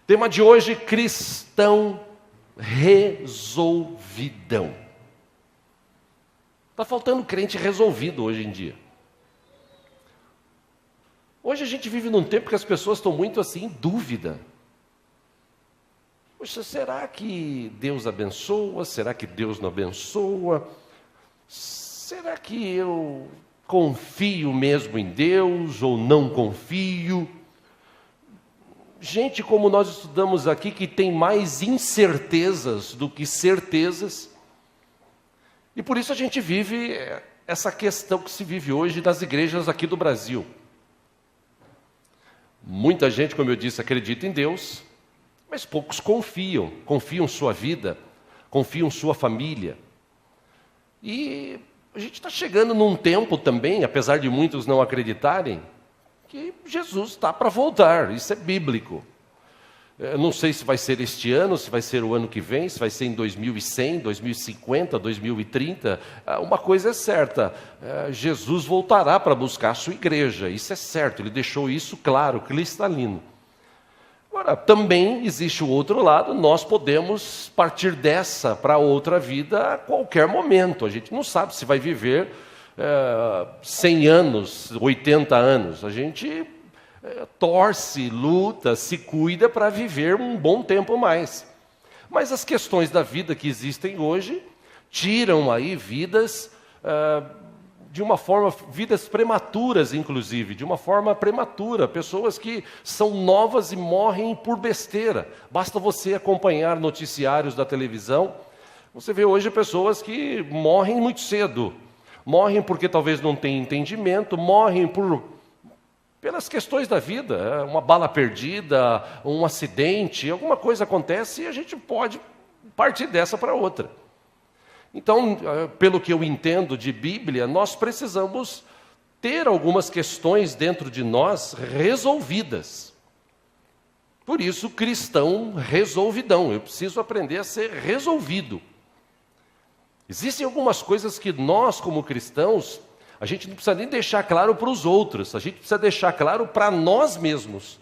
Tema de hoje, cristão resolvidão. Está faltando crente resolvido hoje em dia. Hoje a gente vive num tempo que as pessoas estão muito assim em dúvida. Poxa, será que Deus abençoa? Será que Deus não abençoa? Será que eu confio mesmo em Deus ou não confio? Gente como nós estudamos aqui, que tem mais incertezas do que certezas. E por isso a gente vive essa questão que se vive hoje nas igrejas aqui do Brasil. Muita gente, como eu disse, acredita em Deus, mas poucos confiam sua vida, confiam sua família. E a gente está chegando num tempo também, apesar de muitos não acreditarem, que Jesus está para voltar, isso é bíblico. Eu não sei se vai ser este ano, se vai ser o ano que vem, se vai ser em 2100, 2050, 2030. Uma coisa é certa, Jesus voltará para buscar a sua igreja, isso é certo, ele deixou isso claro, cristalino. Agora, também existe o outro lado, nós podemos partir dessa para outra vida a qualquer momento. A gente não sabe se vai viver 100 anos, 80 anos. A gente torce, luta, se cuida para viver um bom tempo mais. Mas as questões da vida que existem hoje tiram aí vidas de uma forma, vidas prematuras inclusive, de uma forma prematura, pessoas que são novas e morrem por besteira. Basta você acompanhar noticiários da televisão, você vê hoje pessoas que morrem muito cedo, morrem porque talvez não tenham entendimento, morrem pelas questões da vida, uma bala perdida, um acidente, alguma coisa acontece e a gente pode partir dessa para outra. Então, pelo que eu entendo de Bíblia, nós precisamos ter algumas questões dentro de nós resolvidas. Por isso, cristão resolvidão, eu preciso aprender a ser resolvido. Existem algumas coisas que nós, como cristãos, a gente não precisa nem deixar claro para os outros, a gente precisa deixar claro para nós mesmos.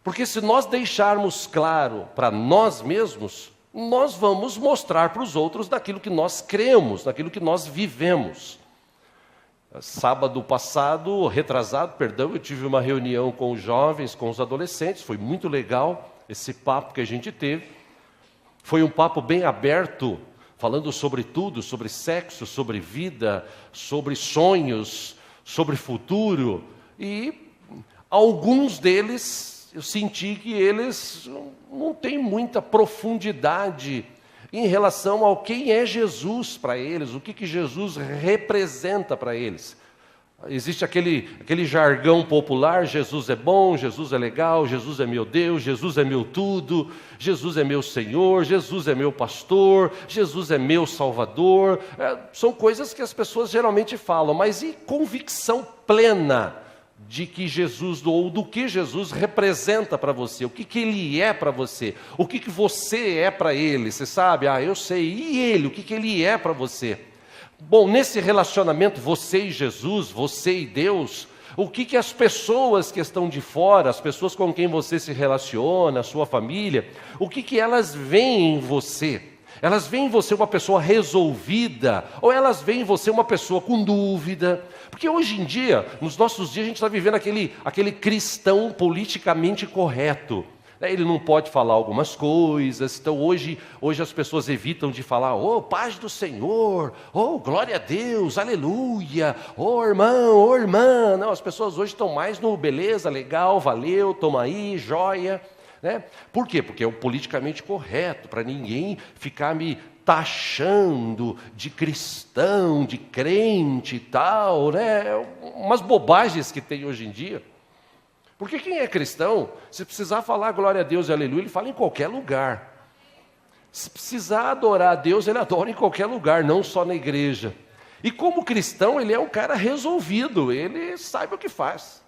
Porque se nós deixarmos claro para nós mesmos, nós vamos mostrar para os outros daquilo que nós cremos, daquilo que nós vivemos. Sábado passado, retrasado, eu tive uma reunião com os jovens, com os adolescentes, foi muito legal esse papo que a gente teve. Foi um papo bem aberto, falando sobre tudo, sobre sexo, sobre vida, sobre sonhos, sobre futuro. E alguns deles, eu senti que eles não têm muita profundidade em relação ao quem é Jesus para eles, o que Jesus representa para eles. Existe aquele jargão popular, Jesus é bom, Jesus é legal, Jesus é meu Deus, Jesus é meu tudo, Jesus é meu Senhor, Jesus é meu pastor, Jesus é meu Salvador. São coisas que as pessoas geralmente falam, mas e convicção plena de que Jesus, ou do que Jesus representa para você, o que Ele é para você, o que você é para Ele, você sabe? Eu sei, e Ele, o que Ele é para você? Bom, nesse relacionamento, você e Jesus, você e Deus, o que as pessoas que estão de fora, as pessoas com quem você se relaciona, a sua família, o que elas veem em você? Elas veem em você uma pessoa resolvida, ou elas veem em você uma pessoa com dúvida? Porque hoje em dia, nos nossos dias, a gente está vivendo aquele cristão politicamente correto. Ele não pode falar algumas coisas, então hoje as pessoas evitam de falar, paz do Senhor, glória a Deus, aleluia, irmão, irmã. Não, as pessoas hoje estão mais no beleza, legal, valeu, toma aí, joia. Né? Por quê? Porque é o politicamente correto, para ninguém ficar me taxando de cristão, de crente e tal, né? Umas bobagens que tem hoje em dia. Porque quem é cristão, se precisar falar glória a Deus e aleluia, ele fala em qualquer lugar. Se precisar adorar a Deus, ele adora em qualquer lugar, não só na igreja. E como cristão, ele é um cara resolvido, ele sabe o que faz.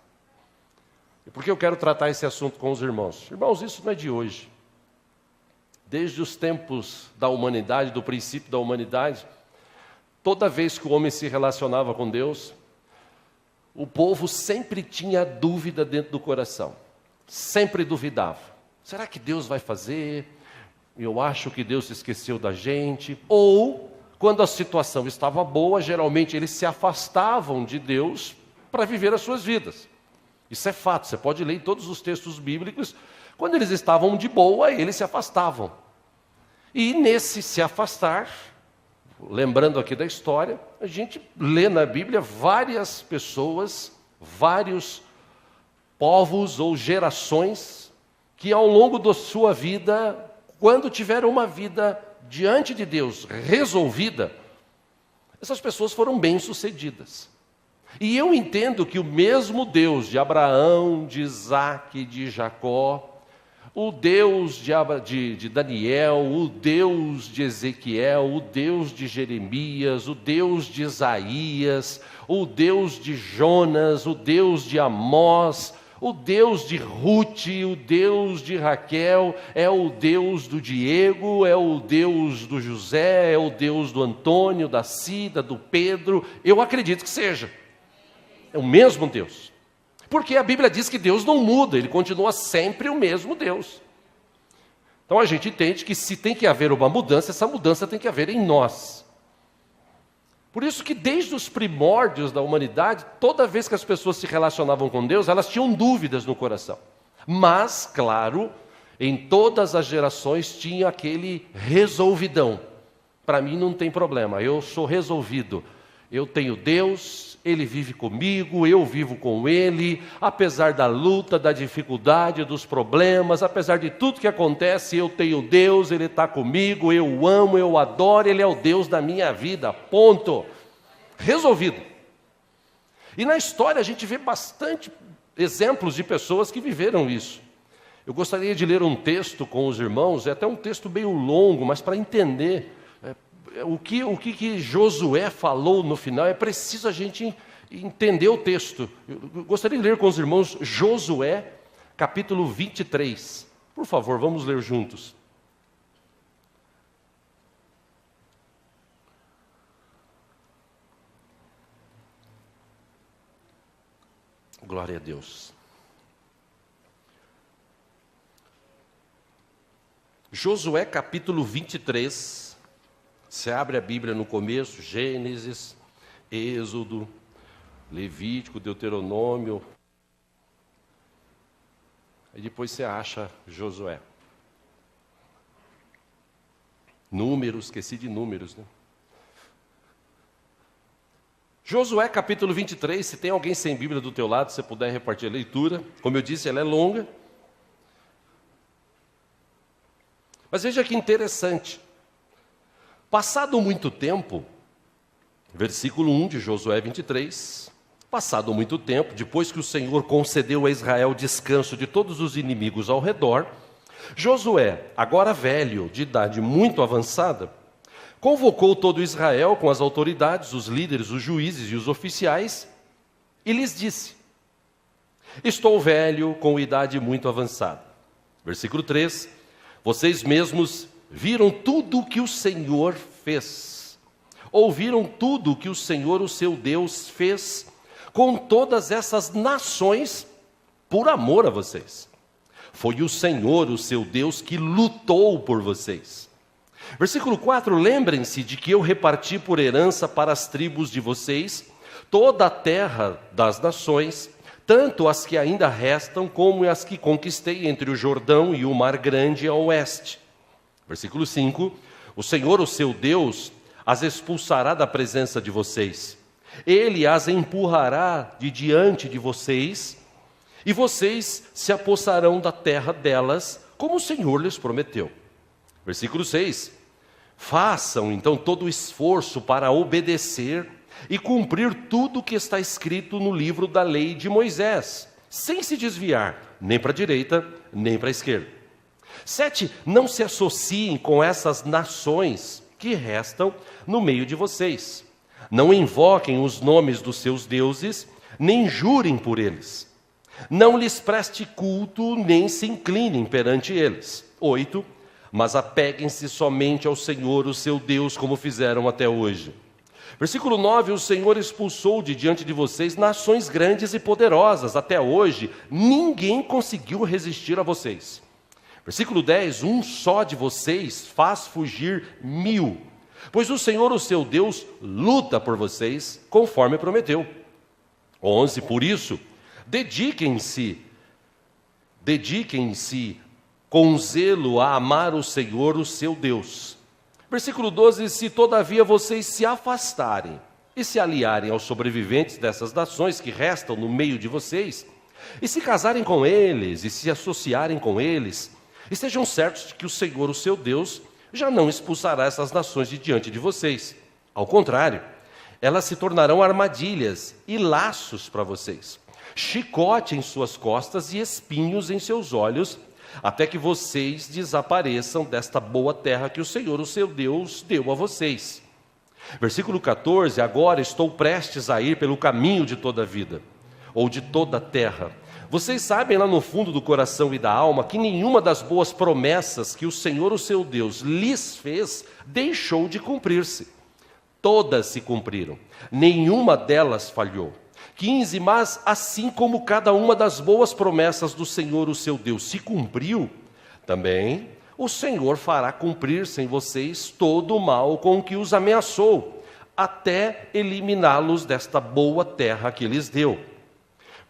E por que eu quero tratar esse assunto com os irmãos? Irmãos, isso não é de hoje. Desde os tempos da humanidade, do princípio da humanidade, toda vez que o homem se relacionava com Deus, o povo sempre tinha dúvida dentro do coração. sempre duvidava. Será que Deus vai fazer? Eu acho que Deus se esqueceu da gente. Ou, quando a situação estava boa, geralmente eles se afastavam de Deus para viver as suas vidas. Isso é fato, você pode ler em todos os textos bíblicos. Quando eles estavam de boa, eles se afastavam. E nesse se afastar, lembrando aqui da história, a gente lê na Bíblia várias pessoas, vários povos ou gerações que ao longo da sua vida, quando tiveram uma vida diante de Deus resolvida, essas pessoas foram bem-sucedidas. E eu entendo que o mesmo Deus de Abraão, de Isaac, de Jacó, o Deus de Daniel, o Deus de Ezequiel, o Deus de Jeremias, o Deus de Isaías, o Deus de Jonas, o Deus de Amós, o Deus de Ruth, o Deus de Raquel, é o Deus do Diego, é o Deus do José, é o Deus do Antônio, da Cida, do Pedro. Eu acredito que seja. É o mesmo Deus. Porque a Bíblia diz que Deus não muda, Ele continua sempre o mesmo Deus. Então a gente entende que se tem que haver uma mudança, essa mudança tem que haver em nós. Por isso que desde os primórdios da humanidade, toda vez que as pessoas se relacionavam com Deus, elas tinham dúvidas no coração. Mas, claro, em todas as gerações tinha aquele resolvidão. Para mim não tem problema, eu sou resolvido. Eu tenho Deus, Ele vive comigo, eu vivo com Ele, apesar da luta, da dificuldade, dos problemas, apesar de tudo que acontece, eu tenho Deus, Ele está comigo, eu o amo, eu o adoro, Ele é o Deus da minha vida, ponto. Resolvido. E na história a gente vê bastante exemplos de pessoas que viveram isso. Eu gostaria de ler um texto com os irmãos, é até um texto meio longo, mas para entender o que Josué falou no final, é preciso a gente entender o texto. Eu gostaria de ler com os irmãos Josué, capítulo 23. Por favor, vamos ler juntos. Glória a Deus. Josué, capítulo 23. Você abre a Bíblia no começo, Gênesis, Êxodo, Levítico, Deuteronômio. Aí depois você acha Josué. Números, esqueci de números, né? Josué capítulo 23, se tem alguém sem Bíblia do teu lado, se você puder repartir a leitura. Como eu disse, ela é longa. Mas veja que interessante. Passado muito tempo, versículo 1 de Josué 23, passado muito tempo, depois que o Senhor concedeu a Israel descanso de todos os inimigos ao redor, Josué, agora velho, de idade muito avançada, convocou todo Israel com as autoridades, os líderes, os juízes e os oficiais, e lhes disse: estou velho, com idade muito avançada. Versículo 3, vocês mesmos viram tudo o que o Senhor fez, ouviram tudo o que o Senhor, o seu Deus, fez com todas essas nações por amor a vocês. Foi o Senhor, o seu Deus, que lutou por vocês. Versículo 4, lembrem-se de que eu reparti por herança para as tribos de vocês toda a terra das nações, tanto as que ainda restam como as que conquistei entre o Jordão e o Mar Grande a oeste. Versículo 5, o Senhor, o seu Deus, as expulsará da presença de vocês. Ele as empurrará de diante de vocês, e vocês se apossarão da terra delas, como o Senhor lhes prometeu. Versículo 6, façam então todo o esforço para obedecer e cumprir tudo o que está escrito no livro da lei de Moisés, sem se desviar, nem para a direita, nem para a esquerda. 7, não se associem com essas nações que restam no meio de vocês. Não invoquem os nomes dos seus deuses, nem jurem por eles. Não lhes preste culto, nem se inclinem perante eles. 8, mas apeguem-se somente ao Senhor, o seu Deus, como fizeram até hoje. Versículo 9, o Senhor expulsou de diante de vocês nações grandes e poderosas. Até hoje, ninguém conseguiu resistir a vocês. Versículo 10, um só de vocês faz fugir 1000. Pois o Senhor, o seu Deus, luta por vocês, conforme prometeu. 11, por isso, dediquem-se com zelo a amar o Senhor, o seu Deus. Versículo 12, se todavia vocês se afastarem e se aliarem aos sobreviventes dessas nações que restam no meio de vocês, e se casarem com eles, e se associarem com eles, estejam certos de que o Senhor, o seu Deus, já não expulsará essas nações de diante de vocês. Ao contrário, elas se tornarão armadilhas e laços para vocês, chicote em suas costas e espinhos em seus olhos, até que vocês desapareçam desta boa terra que o Senhor, o seu Deus, deu a vocês. Versículo 14, agora estou prestes a ir pelo caminho de toda a vida, ou de toda a terra. Vocês sabem lá no fundo do coração e da alma que nenhuma das boas promessas que o Senhor, o seu Deus, lhes fez, deixou de cumprir-se. Todas se cumpriram, nenhuma delas falhou. 15, mas assim como cada uma das boas promessas do Senhor, o seu Deus, se cumpriu, também o Senhor fará cumprir-se em vocês todo o mal com que os ameaçou, até eliminá-los desta boa terra que lhes deu.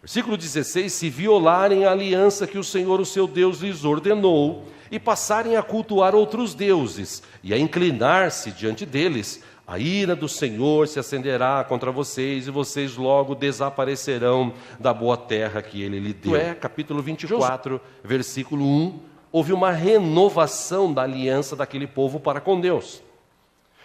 Versículo 16, se violarem a aliança que o Senhor, o seu Deus, lhes ordenou, e passarem a cultuar outros deuses, e a inclinar-se diante deles, a ira do Senhor se acenderá contra vocês, e vocês logo desaparecerão da boa terra que ele lhe deu. Capítulo 24, versículo 1, houve uma renovação da aliança daquele povo para com Deus.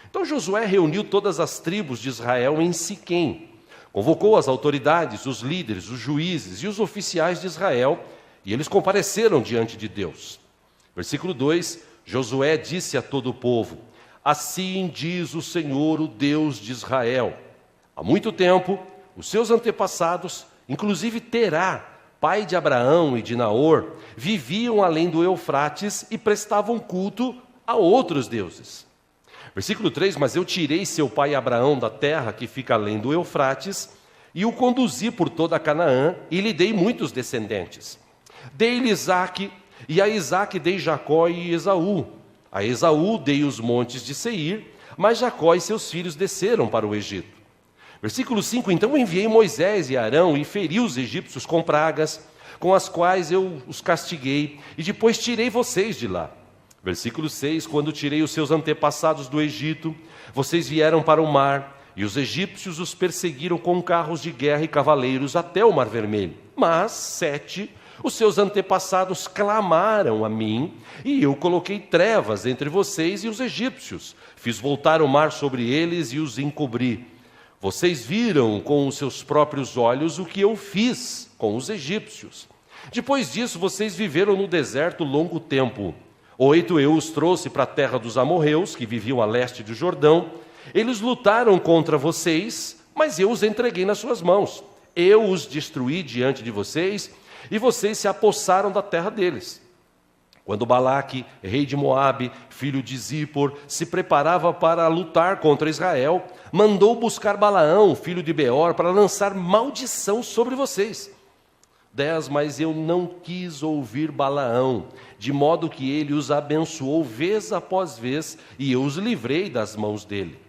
Então Josué reuniu todas as tribos de Israel em Siquém, convocou as autoridades, os líderes, os juízes e os oficiais de Israel, e eles compareceram diante de Deus. Versículo 2, Josué disse a todo o povo: assim diz o Senhor, o Deus de Israel. Há muito tempo, os seus antepassados, inclusive Terá, pai de Abraão e de Naor, viviam além do Eufrates e prestavam culto a outros deuses. Versículo 3, mas eu tirei seu pai Abraão da terra que fica além do Eufrates e o conduzi por toda a Canaã e lhe dei muitos descendentes. Dei-lhe Isaque, e a Isaque dei Jacó e Esaú. A Esaú dei os montes de Seir, mas Jacó e seus filhos desceram para o Egito. Versículo 5, então enviei Moisés e Arão e feri os egípcios com pragas, com as quais eu os castiguei, e depois tirei vocês de lá. Versículo 6, quando tirei os seus antepassados do Egito, vocês vieram para o mar, e os egípcios os perseguiram com carros de guerra e cavaleiros até o Mar Vermelho. Mas, 7, os seus antepassados clamaram a mim, e eu coloquei trevas entre vocês e os egípcios. Fiz voltar o mar sobre eles e os encobri. Vocês viram com os seus próprios olhos o que eu fiz com os egípcios. Depois disso, vocês viveram no deserto longo tempo. 8, eu os trouxe para a terra dos amorreus, que viviam a leste do Jordão. Eles lutaram contra vocês, mas eu os entreguei nas suas mãos. Eu os destruí diante de vocês, e vocês se apossaram da terra deles. Quando Balaque, rei de Moabe, filho de Zippor, se preparava para lutar contra Israel, mandou buscar Balaão, filho de Beor, para lançar maldição sobre vocês. 10, mas eu não quis ouvir Balaão, de modo que ele os abençoou vez após vez, e eu os livrei das mãos dele.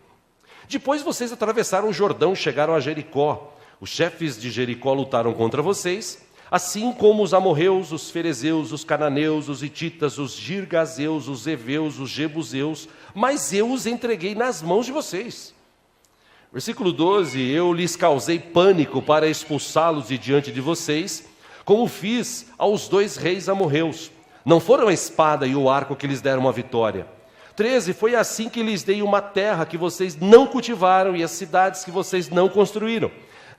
Depois vocês atravessaram o Jordão e chegaram a Jericó. Os chefes de Jericó lutaram contra vocês, assim como os amorreus, os ferezeus, os cananeus, os hititas, os girgazeus, os heveus, os jebuseus, mas eu os entreguei nas mãos de vocês. Versículo 12, eu lhes causei pânico para expulsá-los de diante de vocês, como fiz aos 2 reis amorreus. Não foram a espada e o arco que lhes deram a vitória. 13, foi assim que lhes dei uma terra que vocês não cultivaram e as cidades que vocês não construíram.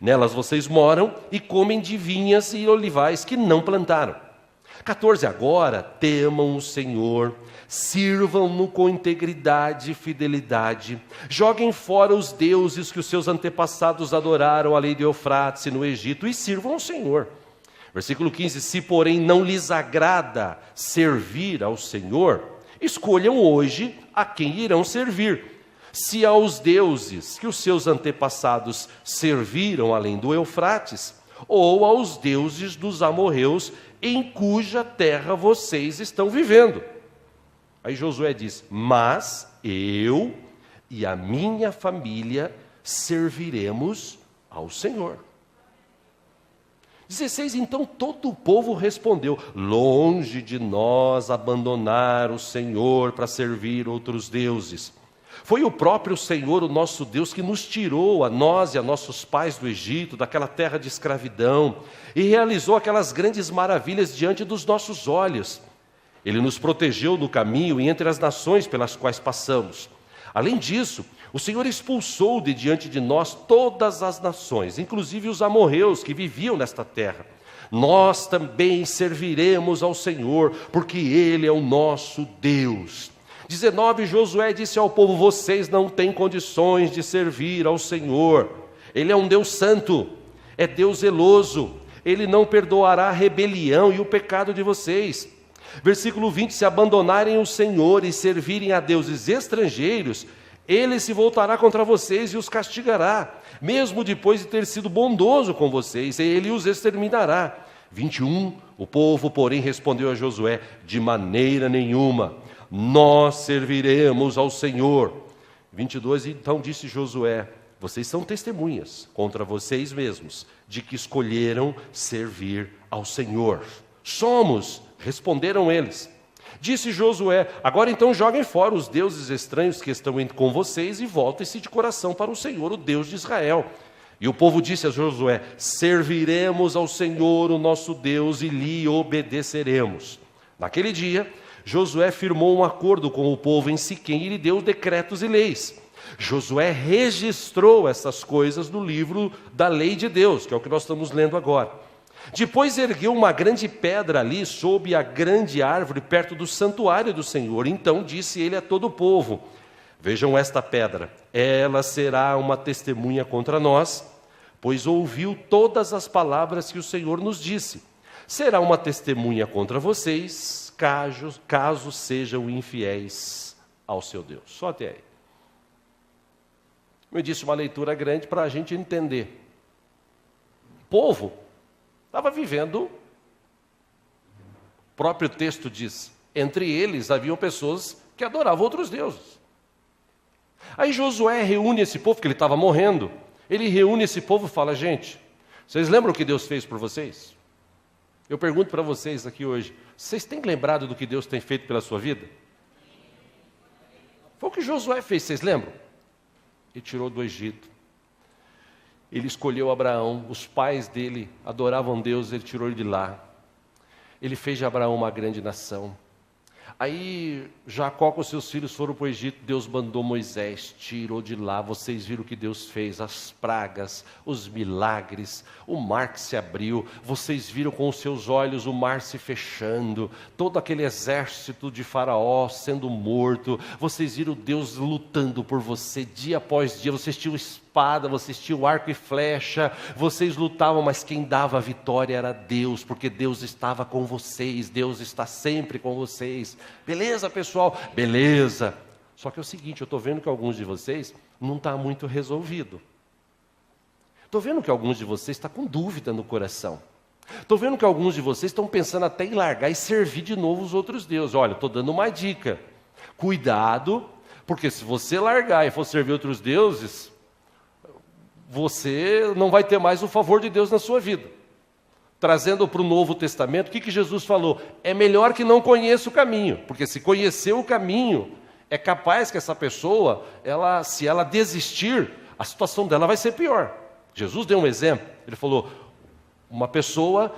Nelas vocês moram e comem de vinhas e olivais que não plantaram. 14, agora temam o Senhor, sirvam-no com integridade e fidelidade, joguem fora os deuses que os seus antepassados adoraram além de Eufrates e no Egito, e sirvam ao Senhor. Versículo 15, se porém não lhes agrada servir ao Senhor, escolham hoje a quem irão servir. Se aos deuses que os seus antepassados serviram além do Eufrates, ou aos deuses dos amorreus, em cuja terra vocês estão vivendo. Aí Josué diz: mas eu e a minha família serviremos ao Senhor. 16, então todo o povo respondeu: longe de nós abandonar o Senhor para servir outros deuses. Foi o próprio Senhor, o nosso Deus, que nos tirou, a nós e a nossos pais do Egito, daquela terra de escravidão, e realizou aquelas grandes maravilhas diante dos nossos olhos. Ele nos protegeu no caminho e entre as nações pelas quais passamos. Além disso, o Senhor expulsou de diante de nós todas as nações, inclusive os amorreus que viviam nesta terra. Nós também serviremos ao Senhor, porque Ele é o nosso Deus. 19, Josué disse ao povo: vocês não têm condições de servir ao Senhor. Ele é um Deus santo, é Deus zeloso. Ele não perdoará a rebelião e o pecado de vocês. Versículo 20, se abandonarem o Senhor e servirem a deuses estrangeiros, Ele se voltará contra vocês e os castigará, mesmo depois de ter sido bondoso com vocês, Ele os exterminará. 21, o povo, porém, respondeu a Josué: de maneira nenhuma, nós serviremos ao Senhor. 22, então disse Josué: vocês são testemunhas contra vocês mesmos, de que escolheram servir ao Senhor. Somos, responderam eles. Disse Josué: agora então joguem fora os deuses estranhos que estão com vocês e voltem-se de coração para o Senhor, o Deus de Israel. E o povo disse a Josué: serviremos ao Senhor, o nosso Deus, e lhe obedeceremos. Naquele dia, Josué firmou um acordo com o povo em Siquém e lhe deu decretos e leis. Josué registrou essas coisas no livro da lei de Deus, que é o que nós estamos lendo agora. Depois ergueu uma grande pedra ali, sob a grande árvore, perto do santuário do Senhor. Então disse ele a todo o povo: vejam esta pedra, ela será uma testemunha contra nós, pois ouviu todas as palavras que o Senhor nos disse. Será uma testemunha contra vocês, caso sejam infiéis ao seu Deus. Só até aí. Eu disse uma leitura grande para a gente entender. O povo estava vivendo, o próprio texto diz, entre eles haviam pessoas que adoravam outros deuses. Aí Josué reúne esse povo, que ele estava morrendo, ele reúne esse povo e fala: gente, vocês lembram o que Deus fez por vocês? Eu pergunto para vocês aqui hoje, vocês têm lembrado do que Deus tem feito pela sua vida? Foi o que Josué fez, vocês lembram? Ele tirou do Egito. Ele escolheu Abraão, os pais dele adoravam Deus, ele tirou ele de lá. Ele fez de Abraão uma grande nação. Aí Jacó com seus filhos foram para o Egito, Deus mandou Moisés, tirou de lá. Vocês viram o que Deus fez, as pragas, os milagres, o mar que se abriu. Vocês viram com os seus olhos o mar se fechando, todo aquele exército de Faraó sendo morto. Vocês viram Deus lutando por você dia após dia. Vocês tinham espada, vocês tinham arco e flecha, vocês lutavam, mas quem dava a vitória era Deus, porque Deus estava com vocês, Deus está sempre com vocês. Beleza, pessoal? Beleza. Só que é o seguinte, eu estou vendo que alguns de vocês não está muito resolvido. Estou vendo que alguns de vocês estão com dúvida no coração. Estou vendo que alguns de vocês estão pensando até em largar e servir de novo os outros deuses. Olha, estou dando uma dica. Cuidado, porque se você largar e for servir outros deuses, você não vai ter mais o favor de Deus na sua vida. Trazendo para o Novo Testamento, o que Jesus falou? É melhor que não conheça o caminho, porque se conhecer o caminho, é capaz que essa pessoa, se ela desistir, a situação dela vai ser pior. Jesus deu um exemplo, ele falou, uma pessoa,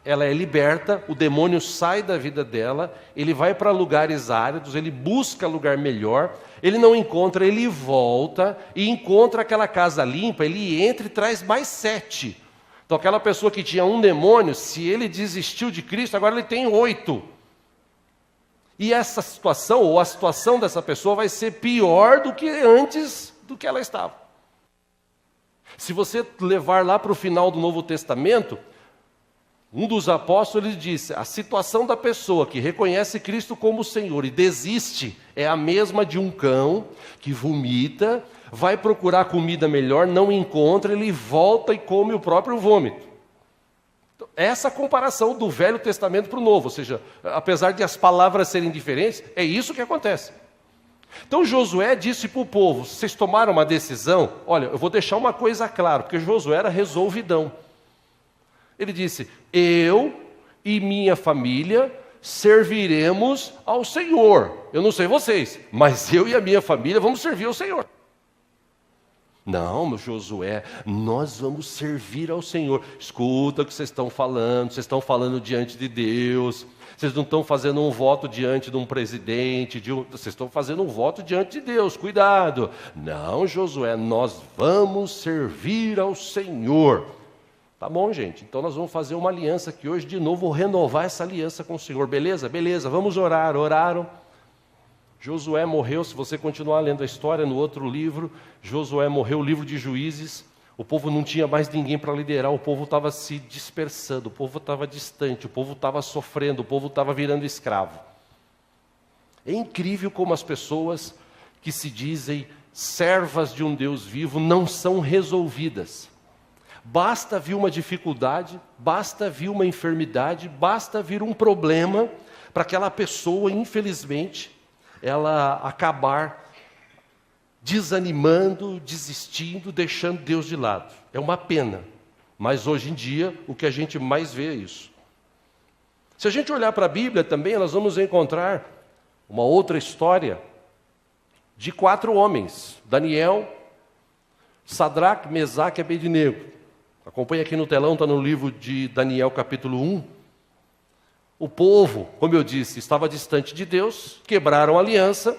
ela é liberta, o demônio sai da vida dela, ele vai para lugares áridos, ele busca lugar melhor, ele não encontra, ele volta e encontra aquela casa limpa, ele entra e traz mais 7. Então aquela pessoa que tinha um demônio, se ele desistiu de Cristo, agora ele tem 8. E essa situação, ou a situação dessa pessoa vai ser pior do que antes do que ela estava. Se você levar lá para o final do Novo Testamento, Um dos apóstolos disse: a situação da pessoa que reconhece Cristo como Senhor e desiste é a mesma de um cão que vomita, vai procurar comida melhor, não encontra, ele volta e come o próprio vômito. Essa comparação do Velho Testamento para o Novo, ou seja, apesar de as palavras serem diferentes, é isso que acontece. Então Josué disse para o povo: vocês tomaram uma decisão? Olha, eu vou deixar uma coisa clara, porque Josué era resolvidão. Ele disse: eu e minha família serviremos ao Senhor. Eu não sei vocês, mas eu e a minha família vamos servir ao Senhor. Não, meu Josué, nós vamos servir ao Senhor. Escuta o que vocês estão falando diante de Deus. Vocês não estão fazendo um voto diante de um presidente, vocês estão fazendo um voto diante de Deus, cuidado. Não, Josué, nós vamos servir ao Senhor. Tá bom, gente, então nós vamos fazer uma aliança aqui hoje de novo, vou renovar essa aliança com o Senhor, beleza? Beleza, vamos orar. Oraram. Josué morreu, se você continuar lendo a história no outro livro, Josué morreu, o livro de Juízes, o povo não tinha mais ninguém para liderar, o povo estava se dispersando, o povo estava distante, o povo estava sofrendo, o povo estava virando escravo. É incrível como as pessoas que se dizem servas de um Deus vivo não são resolvidas. Basta vir uma dificuldade, basta vir uma enfermidade, basta vir um problema para aquela pessoa, infelizmente, ela acabar desanimando, desistindo, deixando Deus de lado. É uma pena, mas hoje em dia o que a gente mais vê é isso. Se a gente olhar para a Bíblia também, nós vamos encontrar uma outra história de 4 homens: Daniel, Sadraque, Mesaque e Abednego. Acompanhe aqui no telão, está no livro de Daniel capítulo 1. O povo, como eu disse, estava distante de Deus, quebraram a aliança,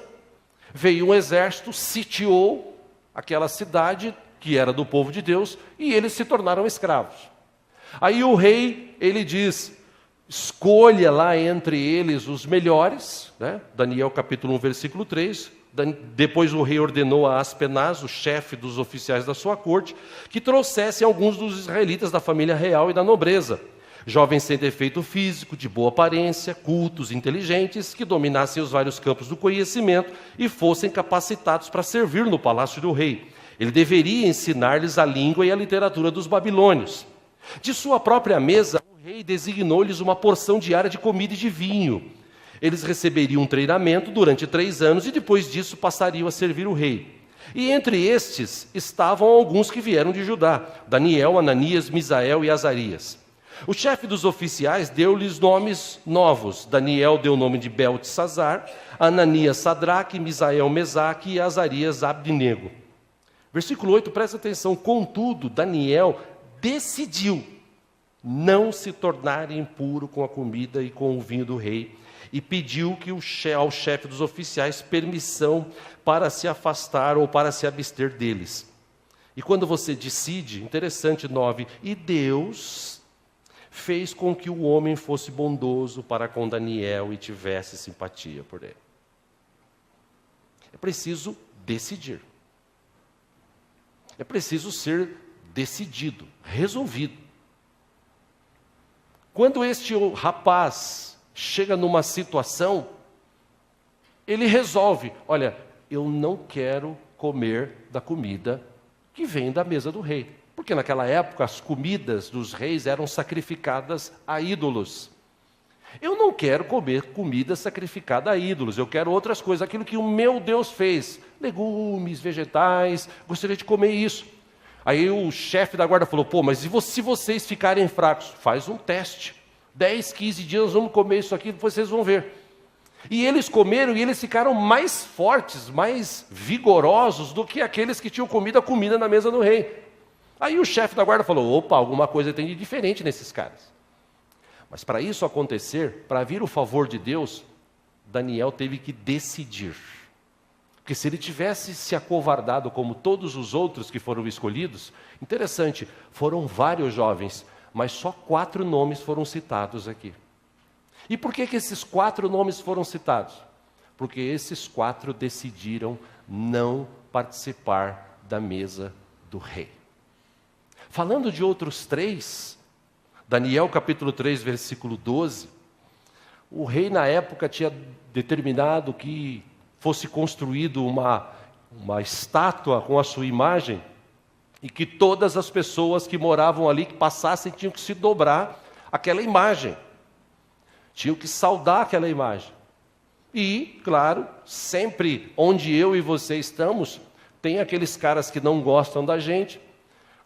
veio um exército, sitiou aquela cidade que era do povo de Deus, e eles se tornaram escravos. Aí o rei, ele diz: escolha lá entre eles os melhores, né? Daniel capítulo 1, versículo 3. Depois o rei ordenou a Aspenaz, o chefe dos oficiais da sua corte, que trouxessem alguns dos israelitas da família real e da nobreza, jovens sem defeito físico, de boa aparência, cultos, inteligentes, que dominassem os vários campos do conhecimento e fossem capacitados para servir no palácio do rei. Ele deveria ensinar-lhes a língua e a literatura dos babilônios. De sua própria mesa, o rei designou-lhes uma porção diária de comida e de vinho. Eles receberiam um treinamento durante 3 anos e depois disso passariam a servir o rei. E entre estes estavam alguns que vieram de Judá: Daniel, Ananias, Misael e Azarias. O chefe dos oficiais deu-lhes nomes novos. Daniel deu o nome de Beltesazar, Ananias Sadraque, Misael Mesaque e Azarias Abednego. Versículo 8, presta atenção. Contudo, Daniel decidiu não se tornar impuro com a comida e com o vinho do rei, e pediu que ao chefe dos oficiais permissão para se afastar ou para se abster deles. E quando você decide, interessante, 9, e Deus fez com que o homem fosse bondoso para com Daniel e tivesse simpatia por ele. É preciso decidir. É preciso ser decidido, resolvido. Quando este rapaz chega numa situação, ele resolve: olha, eu não quero comer da comida que vem da mesa do rei. Porque naquela época as comidas dos reis eram sacrificadas a ídolos. Eu não quero comer comida sacrificada a ídolos, eu quero outras coisas, aquilo que o meu Deus fez, legumes, vegetais, gostaria de comer isso. Aí o chefe da guarda falou: pô, mas se vocês ficarem fracos, faz um teste. 10, 15 dias nós vamos comer isso aqui, depois vocês vão ver. E eles comeram e eles ficaram mais fortes, mais vigorosos do que aqueles que tinham comido a comida na mesa do rei. Aí o chefe da guarda falou: opa, alguma coisa tem de diferente nesses caras. Mas para isso acontecer, para vir o favor de Deus, Daniel teve que decidir. Porque se ele tivesse se acovardado como todos os outros que foram escolhidos, interessante, foram vários jovens, mas só 4 nomes foram citados aqui. E por que esses 4 nomes foram citados? Porque esses 4 decidiram não participar da mesa do rei. Falando de outros 3, Daniel capítulo 3, versículo 12, o rei na época tinha determinado que fosse construído uma estátua com a sua imagem, e que todas as pessoas que moravam ali, que passassem, tinham que se dobrar aquela imagem, tinham que saudar aquela imagem. E, claro, sempre onde eu e você estamos, tem aqueles caras que não gostam da gente.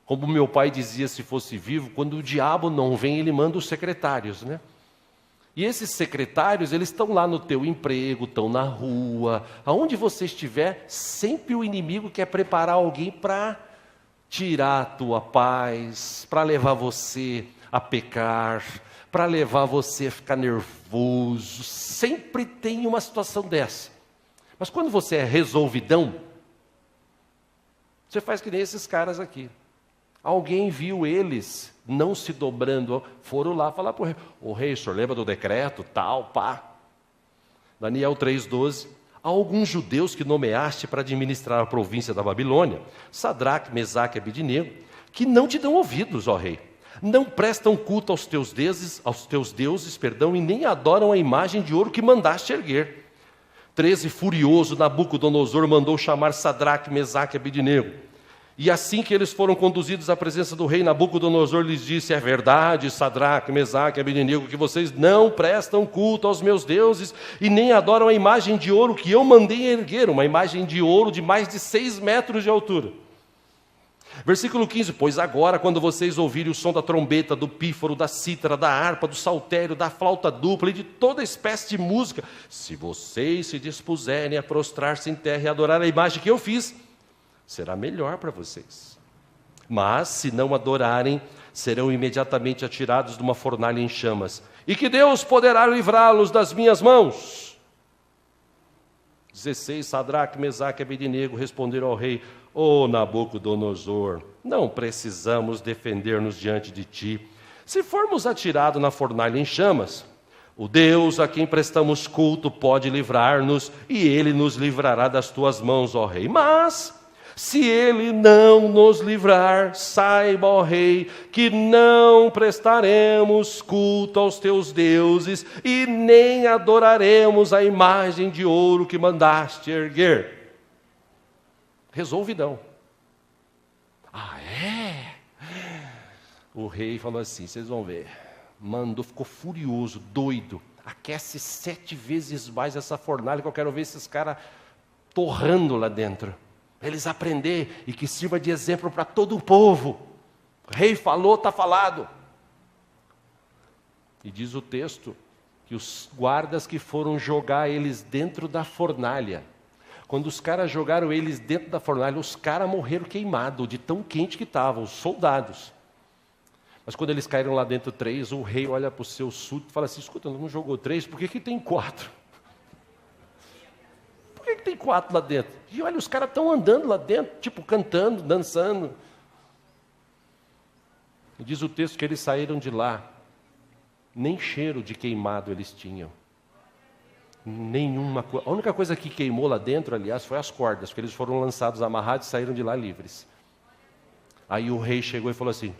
Como meu pai dizia, se fosse vivo, quando o diabo não vem, ele manda os secretários, né? E esses secretários, eles estão lá no teu emprego, estão na rua, aonde você estiver, sempre o inimigo quer preparar alguém para tirar a tua paz, para levar você a pecar, para levar você a ficar nervoso. Sempre tem uma situação dessa. Mas quando você é resolvidão, você faz que nem esses caras aqui. Alguém viu eles não se dobrando, foram lá falar para o rei: o rei, o senhor lembra do decreto, tal, pá. Daniel 3,12, há alguns judeus que nomeaste para administrar a província da Babilônia, Sadraque, Mesaque e Abednego, que não te dão ouvidos, ó rei. Não prestam culto aos teus deuses, e nem adoram a imagem de ouro que mandaste erguer. 13, furioso, Nabucodonosor mandou chamar Sadraque, Mesaque e Abednego. E assim que eles foram conduzidos à presença do rei, Nabucodonosor lhes disse: é verdade, Sadraque, Mesaque e Abednego, que vocês não prestam culto aos meus deuses e nem adoram a imagem de ouro que eu mandei erguer, uma imagem de ouro de mais de 6 metros de altura. Versículo 15, pois agora, quando vocês ouvirem o som da trombeta, do pífaro, da cítara, da harpa, do saltério, da flauta dupla e de toda espécie de música, se vocês se dispuserem a prostrar-se em terra e adorar a imagem que eu fiz, será melhor para vocês. Mas, se não adorarem, serão imediatamente atirados de uma fornalha em chamas. E que Deus poderá livrá-los das minhas mãos. 16, Sadraque, Mesaque e Abednego responderam ao rei: ó Nabucodonosor, não precisamos defender-nos diante de ti. Se formos atirados na fornalha em chamas, o Deus a quem prestamos culto pode livrar-nos, e ele nos livrará das tuas mãos, ó rei. Mas se ele não nos livrar, saiba, ó rei, que não prestaremos culto aos teus deuses e nem adoraremos a imagem de ouro que mandaste erguer. Resolvidão. Ah, é? O rei falou assim, vocês vão ver. Mandou, ficou furioso, doido. Aquece 7 vezes mais essa fornalha que eu quero ver esses caras torrando lá dentro. Eles aprender e que sirva de exemplo para todo o povo. O rei falou, está falado. E diz o texto que os guardas que foram jogar eles dentro da fornalha, quando os caras jogaram eles dentro da fornalha, os caras morreram queimados, de tão quente que estavam, os soldados. Mas quando eles caíram lá dentro 3, o rei olha para o seu súdito e fala assim: escuta, não jogou 3, por que tem 4? Por que tem 4 lá dentro? E olha, os caras estão andando lá dentro, tipo cantando, dançando. E diz o texto que eles saíram de lá, nem cheiro de queimado eles tinham. Nenhuma coisa. A única coisa que queimou lá dentro, aliás, foi as cordas, porque eles foram lançados amarrados e saíram de lá livres. Aí o rei chegou e falou assim: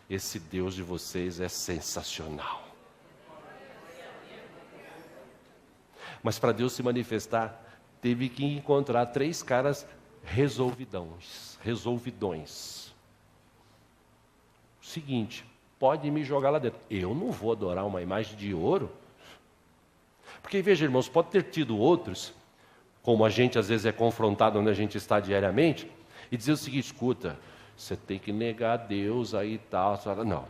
esse Deus de vocês é sensacional. Mas para Deus se manifestar, teve que encontrar 3 caras resolvidões. Seguinte, pode me jogar lá dentro. Eu não vou adorar uma imagem de ouro. Porque, veja, irmãos, pode ter tido outros, como a gente às vezes é confrontado onde a gente está diariamente, e dizer o seguinte: escuta, você tem que negar a Deus aí e tal. Não,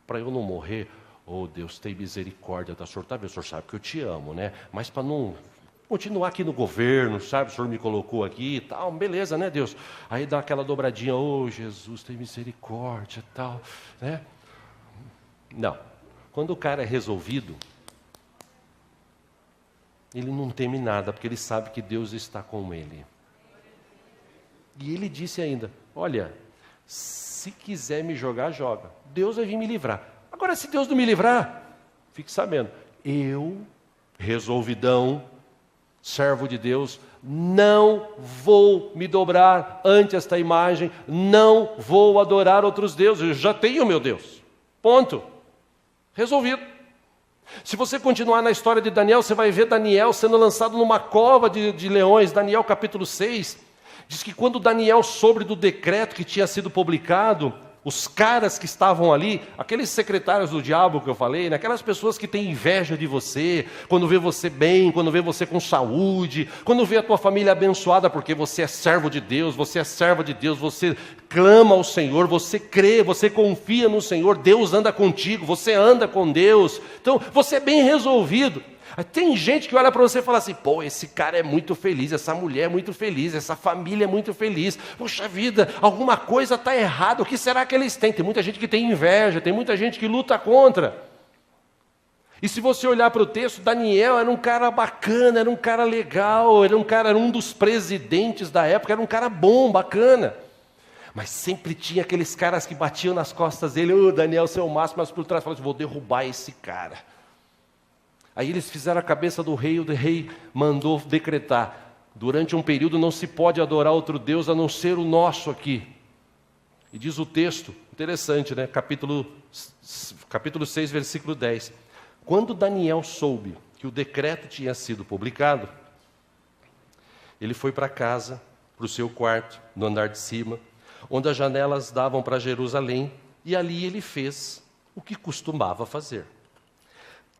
para eu não morrer, oh Deus, tem misericórdia, tá? O senhor sabe que eu te amo, né? Mas para não continuar aqui no governo, sabe, o senhor me colocou aqui e tal, beleza, né, Deus? Aí dá aquela dobradinha: oh Jesus, tem misericórdia e tal, né? Não, quando o cara é resolvido, ele não teme nada, porque ele sabe que Deus está com ele. E ele disse ainda: olha, se quiser me jogar, joga. Deus vai vir me livrar. Agora, se Deus não me livrar, fique sabendo, eu, resolvidão, servo de Deus, não vou me dobrar ante esta imagem, não vou adorar outros deuses, eu já tenho meu Deus. Ponto. Resolvido. Se você continuar na história de Daniel, você vai ver Daniel sendo lançado numa cova de leões. Daniel capítulo 6, diz que quando Daniel soube do decreto que tinha sido publicado, os caras que estavam ali, aqueles secretários do diabo que eu falei, né? Aquelas pessoas que têm inveja de você, quando vê você bem, quando vê você com saúde, quando vê a tua família abençoada, porque você é servo de Deus, você é serva de Deus, você clama ao Senhor, você crê, você confia no Senhor, Deus anda contigo, você anda com Deus, então você é bem resolvido. Tem gente que olha para você e fala assim, pô, esse cara é muito feliz, essa mulher é muito feliz, essa família é muito feliz, poxa vida, alguma coisa está errada, o que será que eles têm? Tem muita gente que tem inveja, tem muita gente que luta contra. E se você olhar para o texto, Daniel era um cara bacana, era um cara legal, era um dos presidentes da época, era um cara bom, bacana. Mas sempre tinha aqueles caras que batiam nas costas dele, Daniel, você é o máximo, mas por trás falavam, vou derrubar esse cara. Aí eles fizeram a cabeça do rei, o rei mandou decretar, durante um período não se pode adorar outro Deus a não ser o nosso aqui. E diz o texto, interessante, né? Capítulo 6, versículo 10. Quando Daniel soube que o decreto tinha sido publicado, ele foi para casa, para o seu quarto, no andar de cima, onde as janelas davam para Jerusalém, e ali ele fez o que costumava fazer.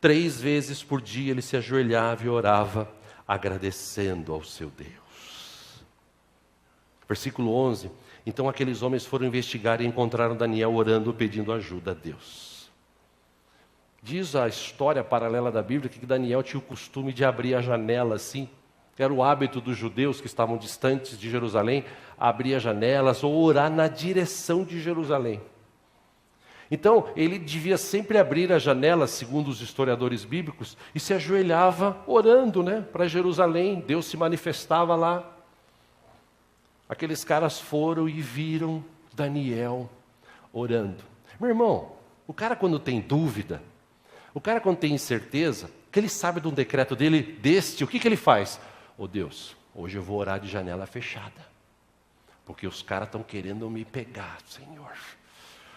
3 vezes por dia ele se ajoelhava e orava, agradecendo ao seu Deus. Versículo 11. Então aqueles homens foram investigar e encontraram Daniel orando, pedindo ajuda a Deus. Diz a história paralela da Bíblia que Daniel tinha o costume de abrir a janela assim. Era o hábito dos judeus que estavam distantes de Jerusalém, abrir as janelas ou orar na direção de Jerusalém. Então, ele devia sempre abrir a janela, segundo os historiadores bíblicos, e se ajoelhava orando, né, para Jerusalém. Deus se manifestava lá. Aqueles caras foram e viram Daniel orando. Meu irmão, o cara quando tem dúvida, o cara quando tem incerteza, que ele sabe de um decreto dele, o que ele faz? Deus, hoje eu vou orar de janela fechada, porque os caras estão querendo me pegar, Senhor.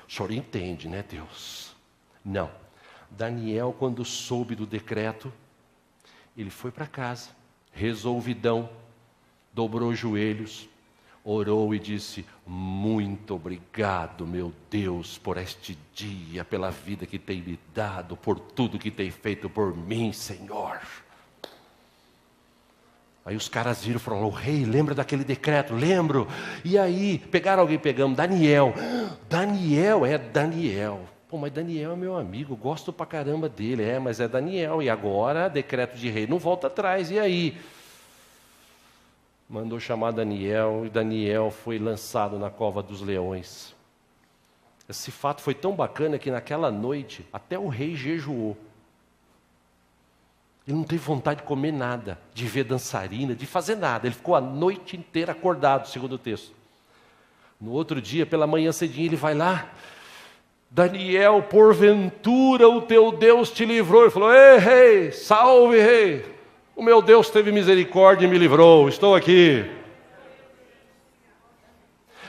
O Senhor entende, né, Deus? Não. Daniel, quando soube do decreto, ele foi para casa, resolvidão, dobrou os joelhos, orou e disse, muito obrigado, meu Deus, por este dia, pela vida que tem me dado, por tudo que tem feito por mim, Senhor. Aí os caras viram e falaram, rei, lembra daquele decreto? Lembro. E aí, pegamos Daniel. Daniel. Pô, mas Daniel é meu amigo, gosto pra caramba dele. Mas é Daniel. E agora, decreto de rei, não volta atrás. E aí? Mandou chamar Daniel, e Daniel foi lançado na cova dos leões. Esse fato foi tão bacana que naquela noite, até o rei jejuou. Ele não teve vontade de comer nada, de ver dançarina, de fazer nada. Ele ficou a noite inteira acordado, segundo o texto. No outro dia, pela manhã cedinho, ele vai lá. Daniel, porventura o teu Deus te livrou. Ele falou, ei, rei, salve, rei. O meu Deus teve misericórdia e me livrou, estou aqui.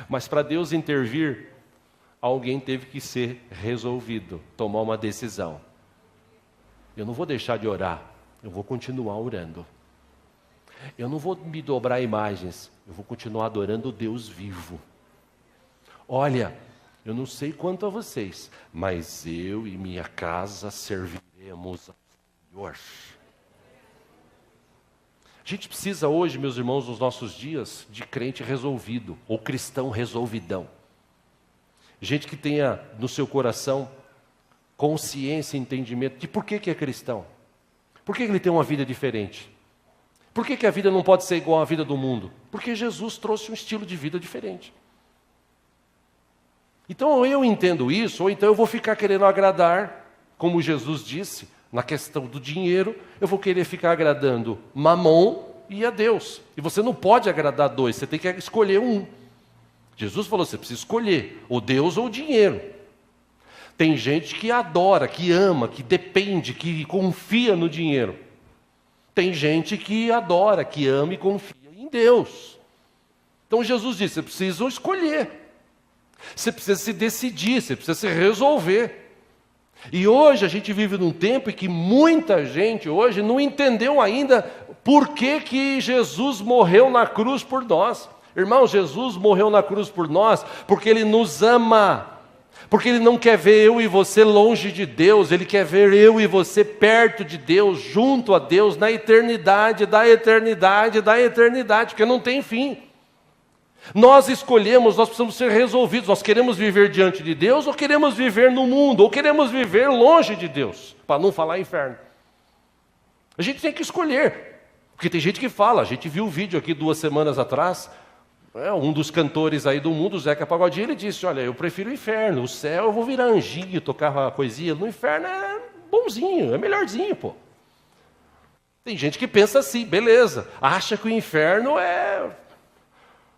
Mas para Deus intervir, alguém teve que ser resolvido, tomar uma decisão. Eu não vou deixar de orar. Eu vou continuar orando. Eu não vou me dobrar a imagens. Eu vou continuar adorando o Deus vivo. Olha, eu não sei quanto a vocês, mas eu e minha casa serviremos ao Senhor. A gente precisa hoje, meus irmãos, nos nossos dias, de crente resolvido, ou cristão resolvidão. Gente que tenha no seu coração consciência e entendimento de por que é cristão. Por que ele tem uma vida diferente? Por que a vida não pode ser igual à vida do mundo? Porque Jesus trouxe um estilo de vida diferente. Então, ou eu entendo isso, ou então eu vou ficar querendo agradar, como Jesus disse, na questão do dinheiro, eu vou querer ficar agradando Mamon e a Deus. E você não pode agradar dois, você tem que escolher um. Jesus falou, você precisa escolher, ou Deus ou o dinheiro. Tem gente que adora, que ama, que depende, que confia no dinheiro. Tem gente que adora, que ama e confia em Deus. Então Jesus disse, você precisa escolher. Você precisa se decidir, você precisa se resolver. E hoje a gente vive num tempo em que muita gente hoje não entendeu ainda por que Jesus morreu na cruz por nós. Irmão, Jesus morreu na cruz por nós porque Ele nos ama. Porque Ele não quer ver eu e você longe de Deus, Ele quer ver eu e você perto de Deus, junto a Deus, na eternidade, da eternidade, da eternidade, porque não tem fim. Nós escolhemos, nós precisamos ser resolvidos, nós queremos viver diante de Deus, ou queremos viver no mundo, ou queremos viver longe de Deus, para não falar inferno. A gente tem que escolher, porque tem gente que fala, a gente viu o vídeo aqui 2 semanas atrás, um dos cantores aí do mundo, o Zeca Pagodinho, ele disse, olha, eu prefiro o inferno, o céu eu vou virar anjinho, tocar uma coisinha, no inferno é bonzinho, é melhorzinho, pô. Tem gente que pensa assim, beleza, acha que o inferno é...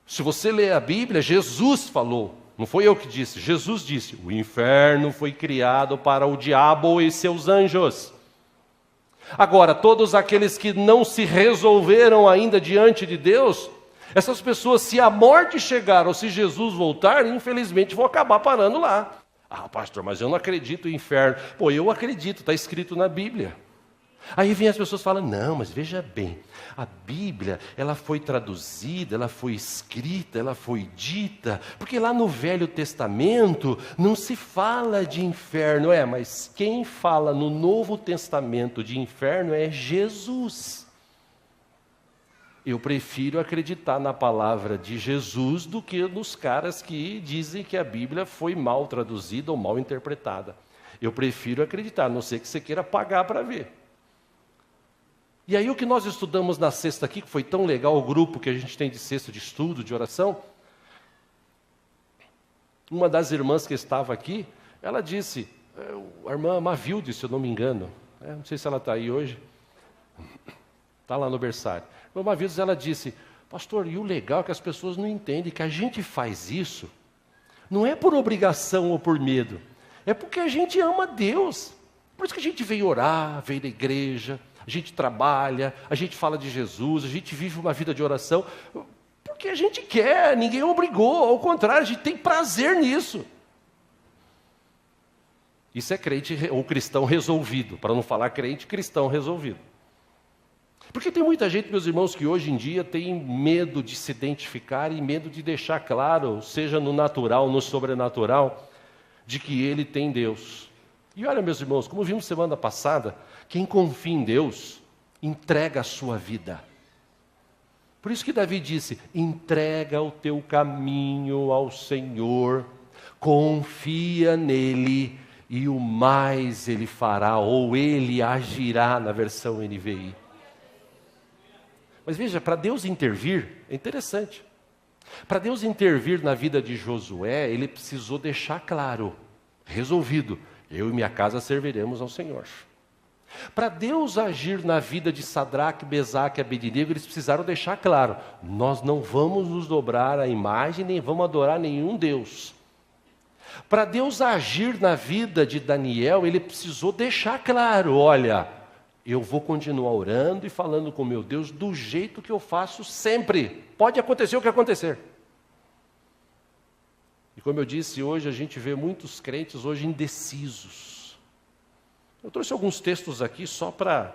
Se você ler a Bíblia, Jesus falou, não foi eu que disse, Jesus disse, o inferno foi criado para o diabo e seus anjos. Agora, todos aqueles que não se resolveram ainda diante de Deus, essas pessoas, se a morte chegar ou se Jesus voltar, infelizmente vão acabar parando lá. Ah, pastor, mas eu não acredito no inferno. Pô, eu acredito, está escrito na Bíblia. Aí vem as pessoas e falam, não, mas veja bem, a Bíblia, ela foi traduzida, ela foi escrita, ela foi dita, porque lá no Velho Testamento não se fala de inferno, mas quem fala no Novo Testamento de inferno é Jesus. Eu prefiro acreditar na palavra de Jesus do que nos caras que dizem que a Bíblia foi mal traduzida ou mal interpretada. Eu prefiro acreditar, a não ser que você queira pagar para ver. E aí o que nós estudamos na sexta aqui, que foi tão legal, o grupo que a gente tem de sexta de estudo, de oração, uma das irmãs que estava aqui, ela disse, a irmã Mavilde, se eu não me engano, não sei se ela está aí hoje, está lá no berçário. A irmã Mavilde, ela disse, pastor, e o legal é que as pessoas não entendem que a gente faz isso, não é por obrigação ou por medo, é porque a gente ama Deus. Por isso que a gente veio orar, veio na igreja, a gente trabalha, a gente fala de Jesus, a gente vive uma vida de oração, porque a gente quer, ninguém obrigou, ao contrário, a gente tem prazer nisso. Isso é crente ou cristão resolvido, para não falar crente, cristão resolvido. Porque tem muita gente, meus irmãos, que hoje em dia tem medo de se identificar e medo de deixar claro, seja no natural, no sobrenatural, de que ele tem Deus. E olha, meus irmãos, como vimos semana passada, quem confia em Deus, entrega a sua vida. Por isso que Davi disse, entrega o teu caminho ao Senhor, confia nele e o mais ele fará, ou ele agirá, na versão NVI. Mas veja, para Deus intervir, é interessante. Para Deus intervir na vida de Josué, ele precisou deixar claro, resolvido, eu e minha casa serviremos ao Senhor. Para Deus agir na vida de Sadraque, Mesaque e Abednego, eles precisaram deixar claro, nós não vamos nos dobrar à imagem, nem vamos adorar nenhum Deus. Para Deus agir na vida de Daniel, ele precisou deixar claro, olha, eu vou continuar orando e falando com meu Deus do jeito que eu faço sempre. Pode acontecer o que acontecer. E como eu disse, hoje a gente vê muitos crentes hoje indecisos. Eu trouxe alguns textos aqui só para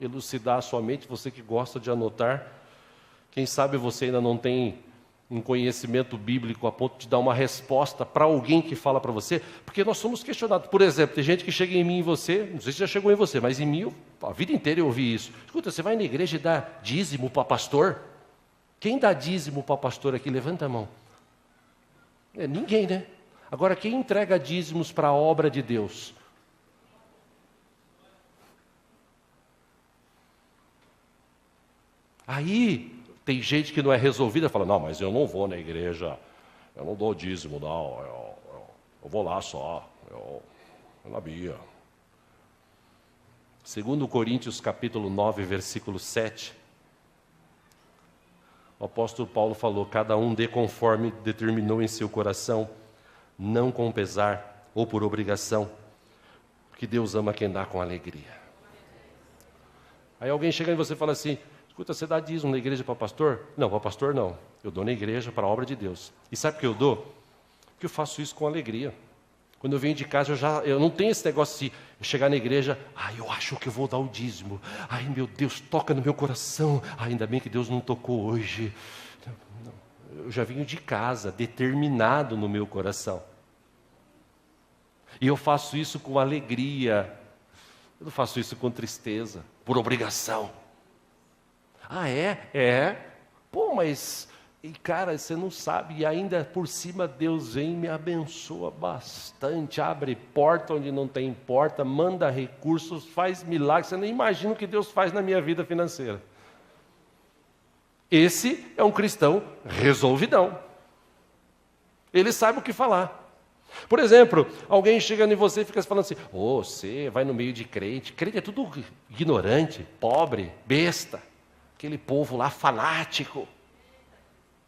elucidar a sua mente, você que gosta de anotar. Quem sabe você ainda não tem um conhecimento bíblico a ponto de dar uma resposta para alguém que fala para você, porque nós somos questionados. Por exemplo, tem gente que chega em mim e em você, não sei se já chegou em você, mas em mim, a vida inteira eu ouvi isso. Escuta, você vai na igreja e dá dízimo para pastor? Quem dá dízimo para pastor aqui? Levanta a mão. Ninguém, né? Agora, quem entrega dízimos para a obra de Deus? Aí, tem gente que não é resolvida, fala, não, mas eu não vou na igreja, eu não dou dízimo, não, eu vou lá só, eu na Bia. 2 Coríntios capítulo 9, versículo 7, o apóstolo Paulo falou, cada um dê conforme determinou em seu coração, não com pesar ou por obrigação, porque Deus ama quem dá com alegria. Aí alguém chega em você e fala assim, escuta, você dá dízimo na igreja para pastor? Não, para pastor não. Eu dou na igreja para a obra de Deus. E sabe por que eu dou? Porque eu faço isso com alegria. Quando eu venho de casa, eu não tenho esse negócio de chegar na igreja, eu acho que eu vou dar o dízimo. Ai, meu Deus, toca no meu coração. Ainda bem que Deus não tocou hoje. Não, eu já venho de casa, determinado no meu coração. E eu faço isso com alegria. Eu não faço isso com tristeza, por obrigação. É? Pô, mas... E cara, você não sabe, e ainda por cima Deus vem e me abençoa bastante, abre porta onde não tem porta, manda recursos, faz milagres, você nem imagina o que Deus faz na minha vida financeira. Esse é um cristão resolvidão. Ele sabe o que falar. Por exemplo, alguém chega em você e fica falando assim, você vai no meio de crente é tudo ignorante, pobre, besta, aquele povo lá fanático.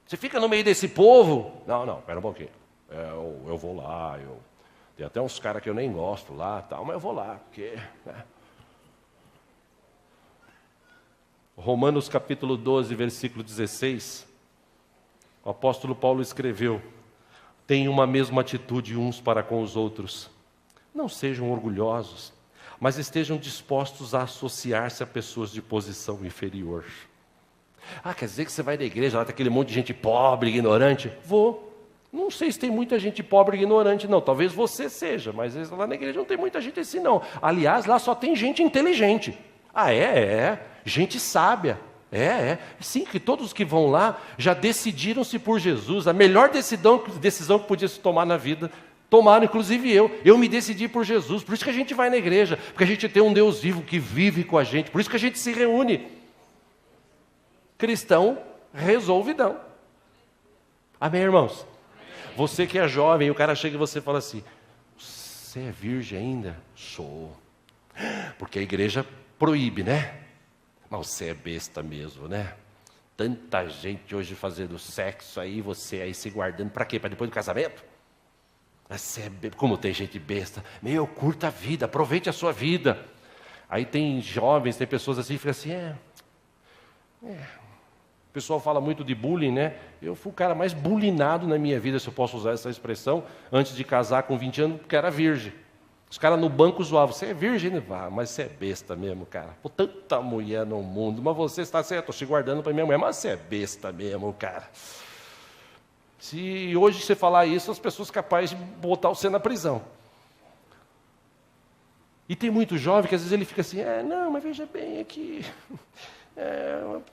Você fica no meio desse povo? Não, pera um pouquinho. Eu vou lá, tem até uns caras que eu nem gosto lá, tal, mas eu vou lá, porque... Né? Romanos capítulo 12, versículo 16, o apóstolo Paulo escreveu, tenham uma mesma atitude uns para com os outros. Não sejam orgulhosos, mas estejam dispostos a associar-se a pessoas de posição inferior. Quer dizer que você vai na igreja, lá tem aquele monte de gente pobre, ignorante? Vou. Não sei se tem muita gente pobre e ignorante, não. Talvez você seja, mas lá na igreja não tem muita gente assim, não. Aliás, lá só tem gente inteligente. Gente sábia. Sim, que todos que vão lá já decidiram-se por Jesus. A melhor decisão que podia se tomar na vida, tomaram, inclusive eu. Eu me decidi por Jesus. Por isso que a gente vai na igreja. Porque a gente tem um Deus vivo que vive com a gente. Por isso que a gente se reúne. Cristão resolvidão. Amém, irmãos? Amém. Você que é jovem, o cara chega e você fala assim, você é virgem ainda? Sou. Porque a igreja proíbe, né? Mas você é besta mesmo, né? Tanta gente hoje fazendo sexo aí, você aí se guardando, para quê? Para depois do casamento? Como tem gente besta. Curta a vida, aproveite a sua vida. Aí tem jovens, tem pessoas assim, que ficam assim, O pessoal fala muito de bullying, né? Eu fui o cara mais bullyingado na minha vida, se eu posso usar essa expressão, antes de casar com 20 anos, porque era virgem. Os caras no banco zoavam, você é virgem? Mas você é besta mesmo, cara. Pô, tanta mulher no mundo, mas você está certo, estou te guardando para minha mulher, mas você é besta mesmo, cara. Se hoje você falar isso, as pessoas são capazes de botar você na prisão. E tem muito jovem que às vezes ele fica assim, mas veja bem aqui... eu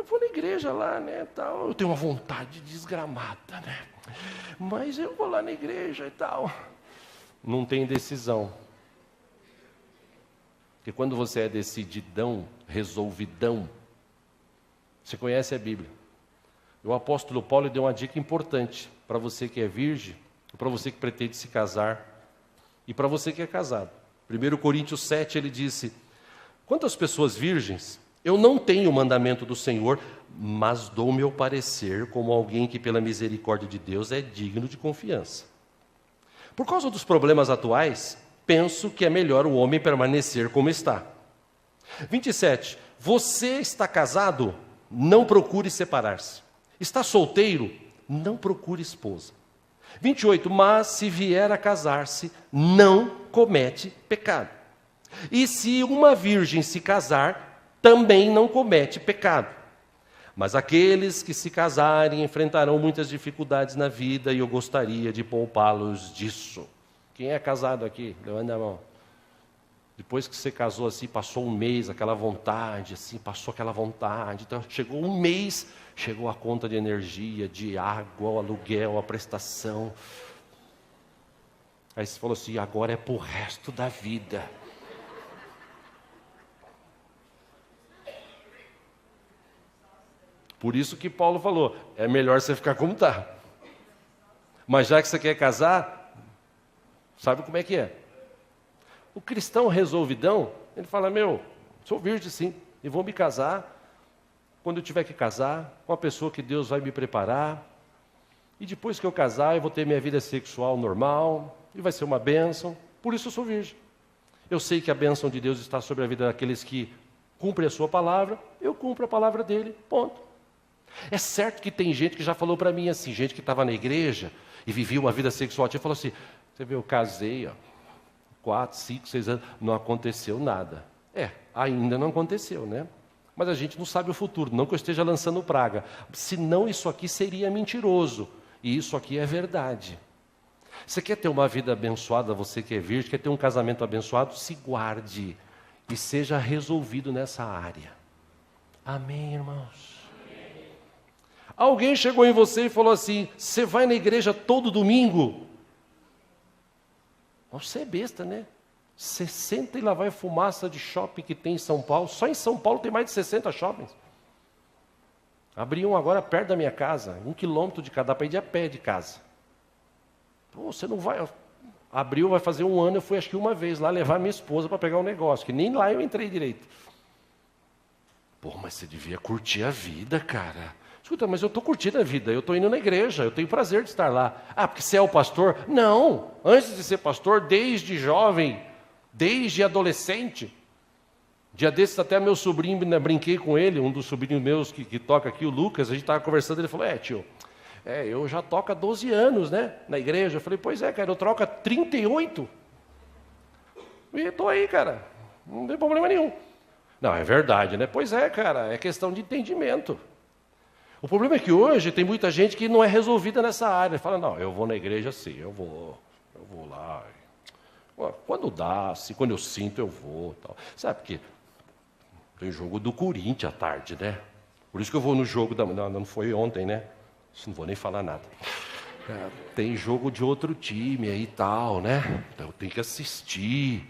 vou na igreja lá, né, tal. Eu tenho uma vontade desgramada, né? Mas eu vou lá na igreja e tal. Não tem decisão. Porque quando você é decididão, resolvidão, você conhece a Bíblia. O apóstolo Paulo deu uma dica importante para você que é virgem, para você que pretende se casar e para você que é casado. 1 Coríntios 7, ele disse: quanto às pessoas virgens, eu não tenho o mandamento do Senhor, mas dou meu parecer como alguém que pela misericórdia de Deus é digno de confiança. Por causa dos problemas atuais, penso que é melhor o homem permanecer como está. 27. Você está casado? Não procure separar-se. Está solteiro? Não procure esposa. 28. Mas se vier a casar-se, não comete pecado. E se uma virgem se casar, também não comete pecado. Mas aqueles que se casarem enfrentarão muitas dificuldades na vida e eu gostaria de poupá-los disso. Quem é casado aqui? Levanta a mão. Depois que você casou assim, passou um mês, aquela vontade, assim, passou aquela vontade. Então, chegou um mês, chegou a conta de energia, de água, o aluguel, a prestação. Aí você falou assim, agora é pro resto da vida. Por isso que Paulo falou, é melhor você ficar como está. Mas já que você quer casar, sabe como é que é? O cristão resolvidão, ele fala, sou virgem sim, e vou me casar, quando eu tiver que casar, com uma pessoa que Deus vai me preparar, e depois que eu casar, eu vou ter minha vida sexual normal, e vai ser uma bênção, por isso eu sou virgem. Eu sei que a bênção de Deus está sobre a vida daqueles que cumprem a sua palavra, eu cumpro a palavra dele, ponto. É certo que tem gente que já falou para mim assim, gente que estava na igreja e vivia uma vida sexual ativa, falou assim, você vê, eu casei, 4, 5, 6 anos, não aconteceu nada. Ainda não aconteceu, né? Mas a gente não sabe o futuro, não que eu esteja lançando praga. Senão isso aqui seria mentiroso, e isso aqui é verdade. Você quer ter uma vida abençoada, você que é virgem, quer ter um casamento abençoado, se guarde e seja resolvido nessa área. Amém, irmãos? Amém. Alguém chegou em você e falou assim, você vai na igreja todo domingo? Você é besta, né? 60 e lá vai fumaça de shopping que tem em São Paulo. Só em São Paulo tem mais de 60 shoppings. Abri um agora perto da minha casa, 1 quilômetro de cada, para ir de a pé de casa. Pô, você não vai... Abriu, vai fazer 1 ano, eu fui acho que uma vez lá levar minha esposa para pegar um negócio, que nem lá eu entrei direito. Pô, mas você devia curtir a vida, cara. Escuta, mas eu estou curtindo a vida, eu estou indo na igreja, eu tenho prazer de estar lá. Porque você é o pastor? Não, antes de ser pastor, desde jovem, desde adolescente. Dia desses até meu sobrinho, brinquei com ele, um dos sobrinhos meus que toca aqui, o Lucas, a gente estava conversando, ele falou, tio, eu já toco há 12 anos, né, na igreja. Eu falei, pois é, cara, eu troco há 38. E estou aí, cara, não tem problema nenhum. Não, é verdade, né? Pois é, cara, é questão de entendimento. O problema é que hoje tem muita gente que não é resolvida nessa área. Fala, não, eu vou na igreja sim, eu vou lá. Quando dá, assim, quando eu sinto, eu vou. Tal. Sabe por quê? Tem jogo do Corinthians à tarde, né? Por isso que eu vou no jogo da... Não foi ontem, né? Não vou nem falar nada. Tem jogo de outro time aí e tal, né? Então eu tenho que assistir.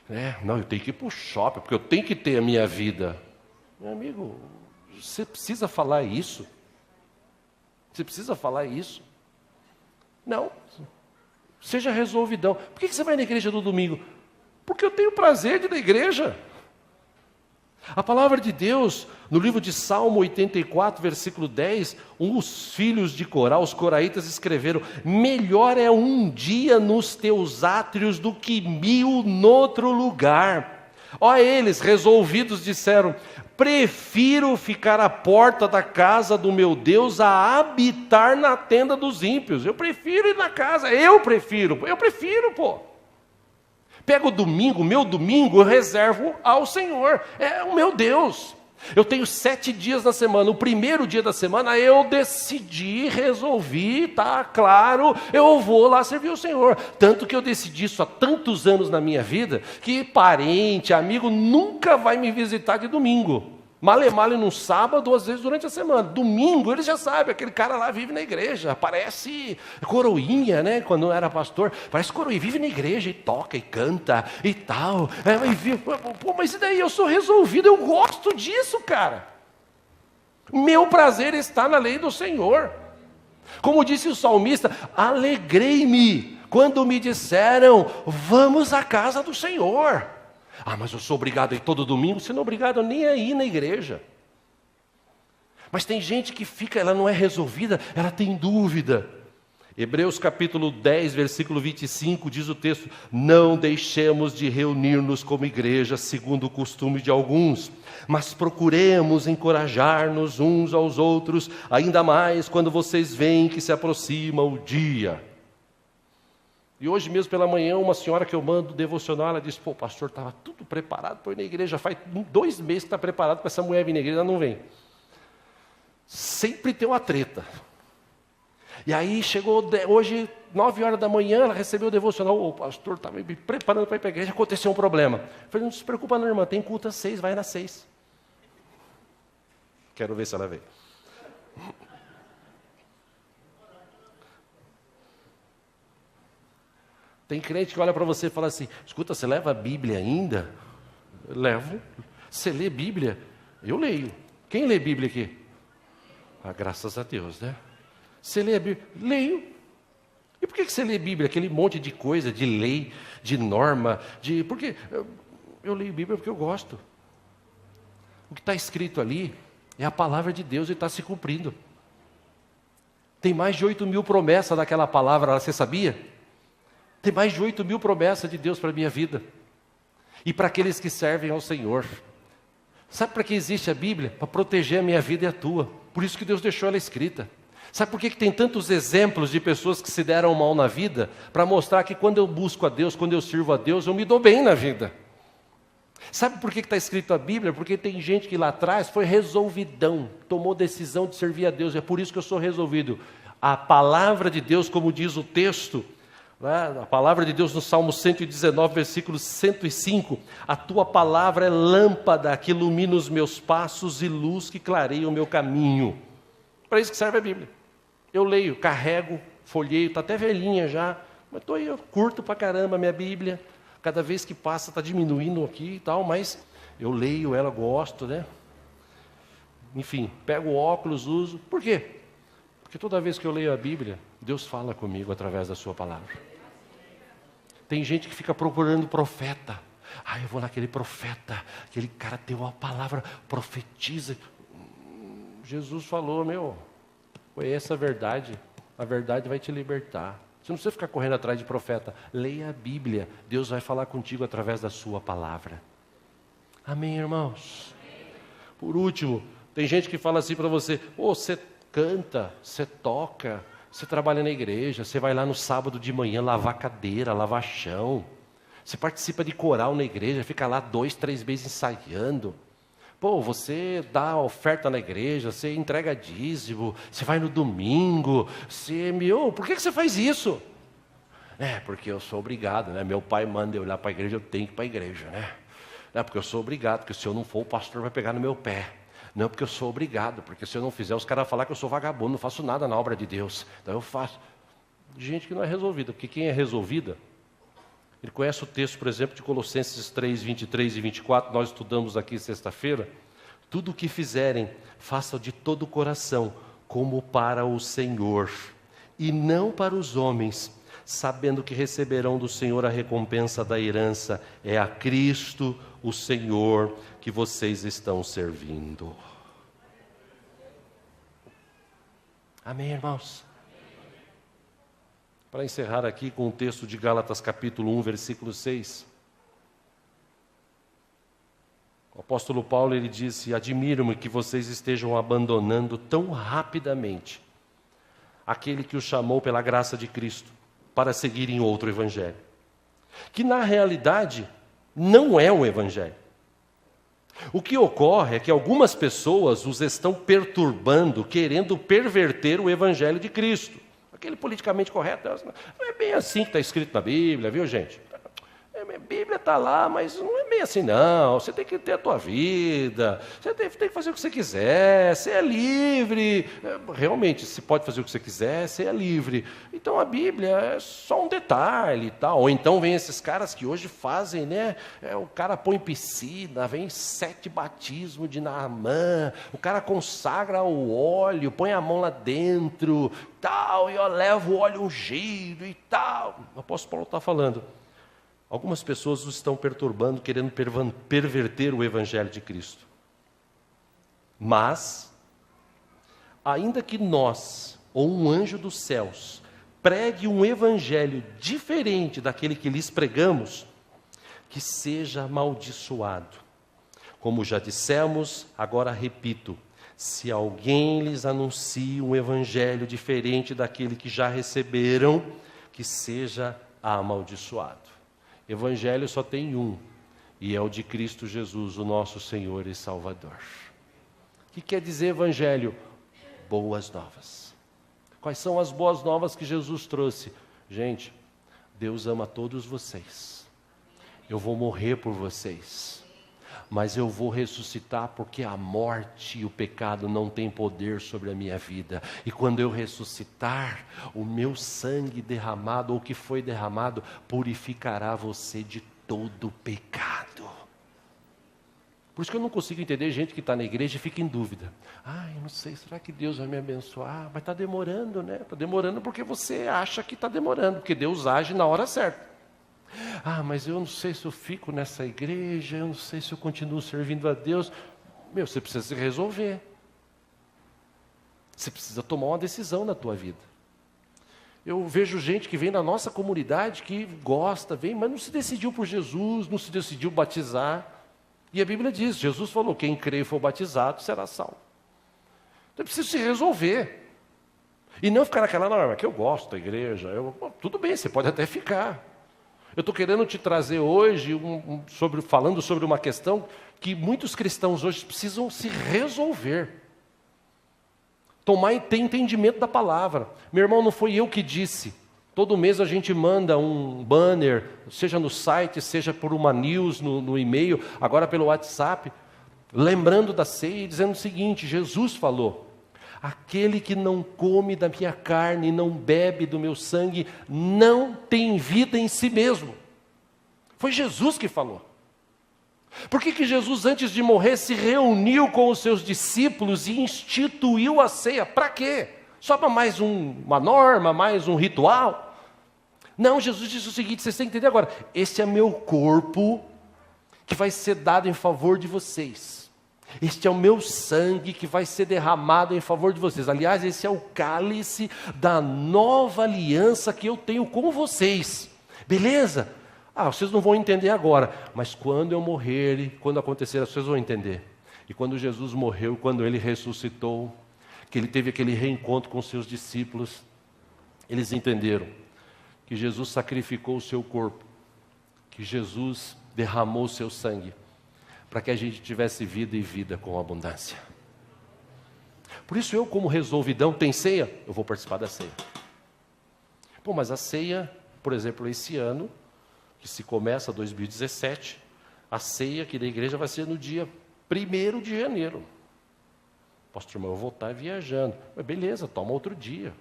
Né? Não, eu tenho que ir para o shopping, porque eu tenho que ter a minha vida. Meu amigo, você precisa falar isso? Você precisa falar isso? Não. Seja resolvidão. Por que você vai na igreja no domingo? Porque eu tenho prazer de ir na igreja. A palavra de Deus, no livro de Salmo 84, versículo 10, os filhos de Corá, os coraitas, escreveram: melhor é um dia nos teus átrios do que 1000 noutro lugar. Ó, eles, resolvidos, disseram: prefiro ficar à porta da casa do meu Deus a habitar na tenda dos ímpios. Eu prefiro ir na casa, eu prefiro, pô. Pego o domingo, meu domingo, eu reservo ao Senhor, é o meu Deus. Eu tenho 7 dias na semana, o primeiro dia da semana eu decidi, resolvi, tá claro, eu vou lá servir o Senhor. Tanto que eu decidi isso há tantos anos na minha vida, que parente, amigo, nunca vai me visitar de domingo. Male num sábado, 2 vezes durante a semana. Domingo, eles já sabem, aquele cara lá vive na igreja, parece coroinha, né? Quando eu era pastor, parece coroinha, vive na igreja e toca e canta e tal. Pô, mas e daí? Eu sou resolvido, eu gosto disso, cara. Meu prazer está na lei do Senhor. Como disse o salmista, alegrei-me quando me disseram, vamos à casa do Senhor. Mas eu sou obrigado a ir todo domingo. Você não é obrigado nem a ir na igreja. Mas tem gente que fica, ela não é resolvida, ela tem dúvida. Hebreus capítulo 10, versículo 25, diz o texto: não deixemos de reunir-nos como igreja, segundo o costume de alguns, mas procuremos encorajar-nos uns aos outros, ainda mais quando vocês veem que se aproxima o dia. E hoje mesmo pela manhã, uma senhora que eu mando devocional, ela disse: pô, pastor, estava tudo preparado para ir na igreja, faz 2 meses que está preparado para essa mulher vir na igreja, ela não vem. Sempre tem uma treta. E aí chegou hoje, 9 horas da manhã, ela recebeu o devocional: o pastor estava me preparando para ir para a igreja, aconteceu um problema. Eu falei: não se preocupa não, irmã, tem culto às 6, vai nas 6. Quero ver se ela vem. Tem crente que olha para você e fala assim: escuta, você leva a Bíblia ainda? Levo. Você lê Bíblia? Eu leio. Quem lê Bíblia aqui? Graças a Deus, né? Você lê a Bíblia? Leio. E por que você lê Bíblia? Aquele monte de coisa, de lei, de norma, Por quê? Eu leio Bíblia porque eu gosto. O que está escrito ali é a palavra de Deus e está se cumprindo. Tem mais de 8.000 promessas daquela palavra, você sabia? Tem mais de 8.000 promessas de Deus para a minha vida. e para aqueles que servem ao Senhor. Sabe para que existe a Bíblia? Para proteger a minha vida e a tua. Por isso que Deus deixou ela escrita. Sabe por que tem tantos exemplos de pessoas que se deram mal na vida? Para mostrar que quando eu busco a Deus, quando eu sirvo a Deus, eu me dou bem na vida. Sabe por que está escrito a Bíblia? Porque tem gente que lá atrás foi resolvidão, tomou decisão de servir a Deus. É por isso que eu sou resolvido. A palavra de Deus, como diz o texto, a palavra de Deus no Salmo 119, versículo 105, a tua palavra é lâmpada que ilumina os meus passos e luz que clareia o meu caminho. Para isso que serve a Bíblia. Eu leio, carrego, folheio, está até velhinha já, mas estou aí, eu curto pra caramba a minha Bíblia. Cada vez que passa está diminuindo aqui e tal, mas eu leio ela, gosto, né? Enfim, pego o óculos, uso. Por quê? Porque toda vez que eu leio a Bíblia, Deus fala comigo através da sua palavra. Tem gente que fica procurando profeta. Eu vou naquele profeta, aquele cara tem uma palavra, profetiza. Jesus falou, conheça a verdade vai te libertar. Você não precisa ficar correndo atrás de profeta. Leia a Bíblia, Deus vai falar contigo através da sua palavra. Amém, irmãos? Por último, tem gente que fala assim para você, você canta, você toca, você trabalha na igreja, você vai lá no sábado de manhã lavar cadeira, lavar chão, você participa de coral na igreja, fica lá 2, 3 meses ensaiando. Você dá oferta na igreja, você entrega dízimo, você vai no domingo, por que você faz isso? Porque eu sou obrigado, né? Meu pai manda eu ir lá para a igreja, eu tenho que ir para a igreja, né? Porque eu sou obrigado, porque se eu não for, o pastor vai pegar no meu pé. Não, porque eu sou obrigado, porque se eu não fizer, os caras vão falar que eu sou vagabundo, não faço nada na obra de Deus. Então eu faço. Gente que não é resolvida, porque quem é resolvida, ele conhece o texto, por exemplo, de Colossenses 3, 23 e 24, nós estudamos aqui sexta-feira. Tudo o que fizerem, façam de todo o coração, como para o Senhor, e não para os homens, sabendo que receberão do Senhor a recompensa da herança. É a Cristo, o Senhor, que vocês estão servindo. Amém, irmãos? Para encerrar aqui com o texto de Gálatas capítulo 1, versículo 6. O apóstolo Paulo, ele disse, admiro-me que vocês estejam abandonando tão rapidamente aquele que os chamou pela graça de Cristo para seguirem outro evangelho. Que na realidade não é um evangelho. O que ocorre é que algumas pessoas os estão perturbando, querendo perverter o evangelho de Cristo. Aquele politicamente correto, não é bem assim que está escrito na Bíblia, viu, gente? A Bíblia está lá, mas não é bem assim não. Você tem que ter a tua vida, você tem que fazer o que você quiser, você é livre. Realmente, se pode fazer o que você quiser, você é livre. Então a Bíblia é só um detalhe e tal. Ou então vem esses caras que hoje fazem, né? O cara põe piscina, vem 7 batismos de Naamã, o cara consagra o óleo, põe a mão lá dentro, tal, e eu levo o óleo ungido e tal. O apóstolo Paulo está falando. Algumas pessoas os estão perturbando, querendo perverter o evangelho de Cristo. Mas, ainda que nós, ou um anjo dos céus, pregue um evangelho diferente daquele que lhes pregamos, que seja amaldiçoado. Como já dissemos, agora repito, se alguém lhes anuncia um evangelho diferente daquele que já receberam, que seja amaldiçoado. Evangelho só tem um, e é o de Cristo Jesus, o nosso Senhor e Salvador. O que quer dizer evangelho? Boas novas. Quais são as boas novas que Jesus trouxe? Gente, Deus ama todos vocês. Eu vou morrer por vocês, mas eu vou ressuscitar porque a morte e o pecado não têm poder sobre a minha vida. E quando eu ressuscitar, o meu sangue derramado, ou que foi derramado, purificará você de todo pecado. Por isso que eu não consigo entender gente que está na igreja e fica em dúvida. Eu não sei, será que Deus vai me abençoar? Mas está demorando, né? Está demorando porque você acha que está demorando, porque Deus age na hora certa. Mas eu não sei se eu fico nessa igreja, eu não sei se eu continuo servindo a Deus. Você precisa se resolver. Você precisa tomar uma decisão na tua vida. Eu vejo gente que vem da nossa comunidade, que gosta, vem, mas não se decidiu por Jesus, não se decidiu batizar. E a Bíblia diz, Jesus falou, quem crê e for batizado será salvo. Então é preciso se resolver. E não ficar naquela norma, que eu gosto da igreja. Tudo bem, você pode até ficar. Eu estou querendo te trazer hoje, falando sobre uma questão que muitos cristãos hoje precisam se resolver. Ter entendimento da palavra. Meu irmão, não foi eu que disse. Todo mês a gente manda um banner, seja no site, seja por uma news no e-mail, agora pelo WhatsApp, lembrando da ceia e dizendo o seguinte, Jesus falou, aquele que não come da minha carne e não bebe do meu sangue, não tem vida em si mesmo. Foi Jesus que falou. Por que Jesus, antes de morrer, se reuniu com os seus discípulos e instituiu a ceia? Para quê? Só para mais uma norma, mais um ritual? Não, Jesus disse o seguinte, vocês têm que entender agora, esse é meu corpo que vai ser dado em favor de vocês. Este é o meu sangue que vai ser derramado em favor de vocês. Aliás, esse é o cálice da nova aliança que eu tenho com vocês. Beleza? Vocês não vão entender agora, mas quando eu morrer e quando acontecer, vocês vão entender. E quando Jesus morreu, quando Ele ressuscitou, que Ele teve aquele reencontro com seus discípulos, eles entenderam que Jesus sacrificou o seu corpo, que Jesus derramou o seu sangue, para que a gente tivesse vida e vida com abundância. Por isso eu, como resolvidão, tem ceia? Eu vou participar da ceia. Mas a ceia, por exemplo, esse ano, que se começa 2017, a ceia aqui da igreja vai ser no dia 1º de janeiro. Pastor, mas eu vou estar viajando. Mas beleza, toma outro dia.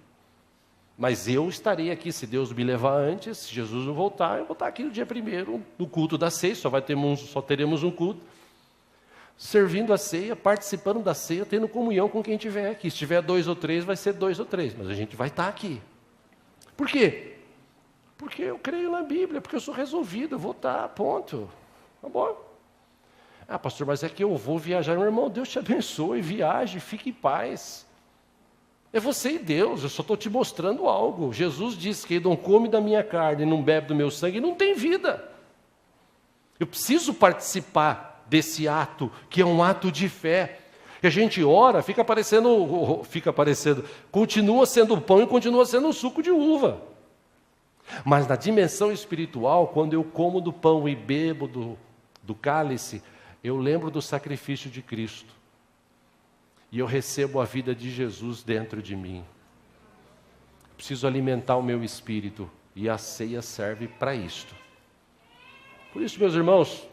Mas eu estarei aqui, se Deus me levar antes, se Jesus não voltar, eu vou estar aqui no dia 1º, no culto da ceia, só teremos um culto. Servindo a ceia, participando da ceia, tendo comunhão com quem estiver aqui. Se tiver 2 ou 3, vai ser 2 ou 3, mas a gente vai estar aqui. Por quê? Porque eu creio na Bíblia, porque eu sou resolvido, eu vou estar, ponto. Tá bom? Pastor, mas é que eu vou viajar. Meu irmão, Deus te abençoe, viaje, fique em paz. É você e Deus, eu só estou te mostrando algo. Jesus disse que não come da minha carne e não bebe do meu sangue, não tem vida. Eu preciso participar desse ato, que é um ato de fé. Que a gente ora, fica parecendo, continua sendo o pão e continua sendo o suco de uva. Mas na dimensão espiritual, quando eu como do pão e bebo do cálice, eu lembro do sacrifício de Cristo. E eu recebo a vida de Jesus dentro de mim. Preciso alimentar o meu espírito, e a ceia serve para isto. Por isso, meus irmãos,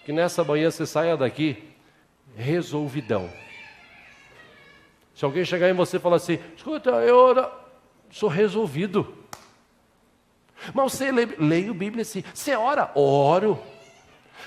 que nessa manhã você saia daqui resolvidão. Se alguém chegar em você e falar assim, escuta, eu sou resolvido. Mas você lê a Bíblia assim, você ora? Oro.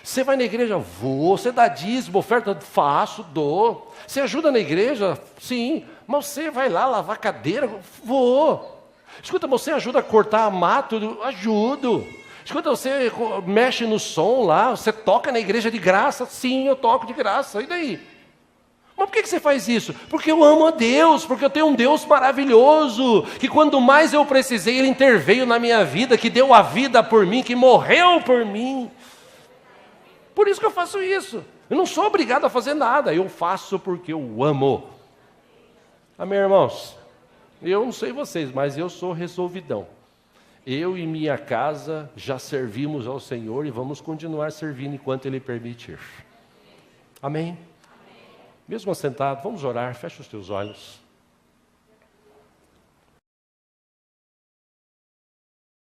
Você vai na igreja? Vou. Você dá dízimo, oferta? Faço, dou. Você ajuda na igreja? Sim. Mas você vai lá lavar cadeira? Vou. Escuta, você ajuda a cortar mato? Ajudo. Escuta, você mexe no som lá? Você toca na igreja de graça? Sim, eu toco de graça. E daí? Mas por que você faz isso? Porque eu amo a Deus, porque eu tenho um Deus maravilhoso, que quando mais eu precisei, Ele interveio na minha vida, que deu a vida por mim, que morreu por mim. Por isso que eu faço isso. Eu não sou obrigado a fazer nada, eu faço porque eu amo. Amém, irmãos? Eu não sei vocês, mas eu sou resolvidão. Eu e minha casa já servimos ao Senhor e vamos continuar servindo enquanto Ele permitir. Amém? Mesmo assentado, vamos orar, fecha os teus olhos.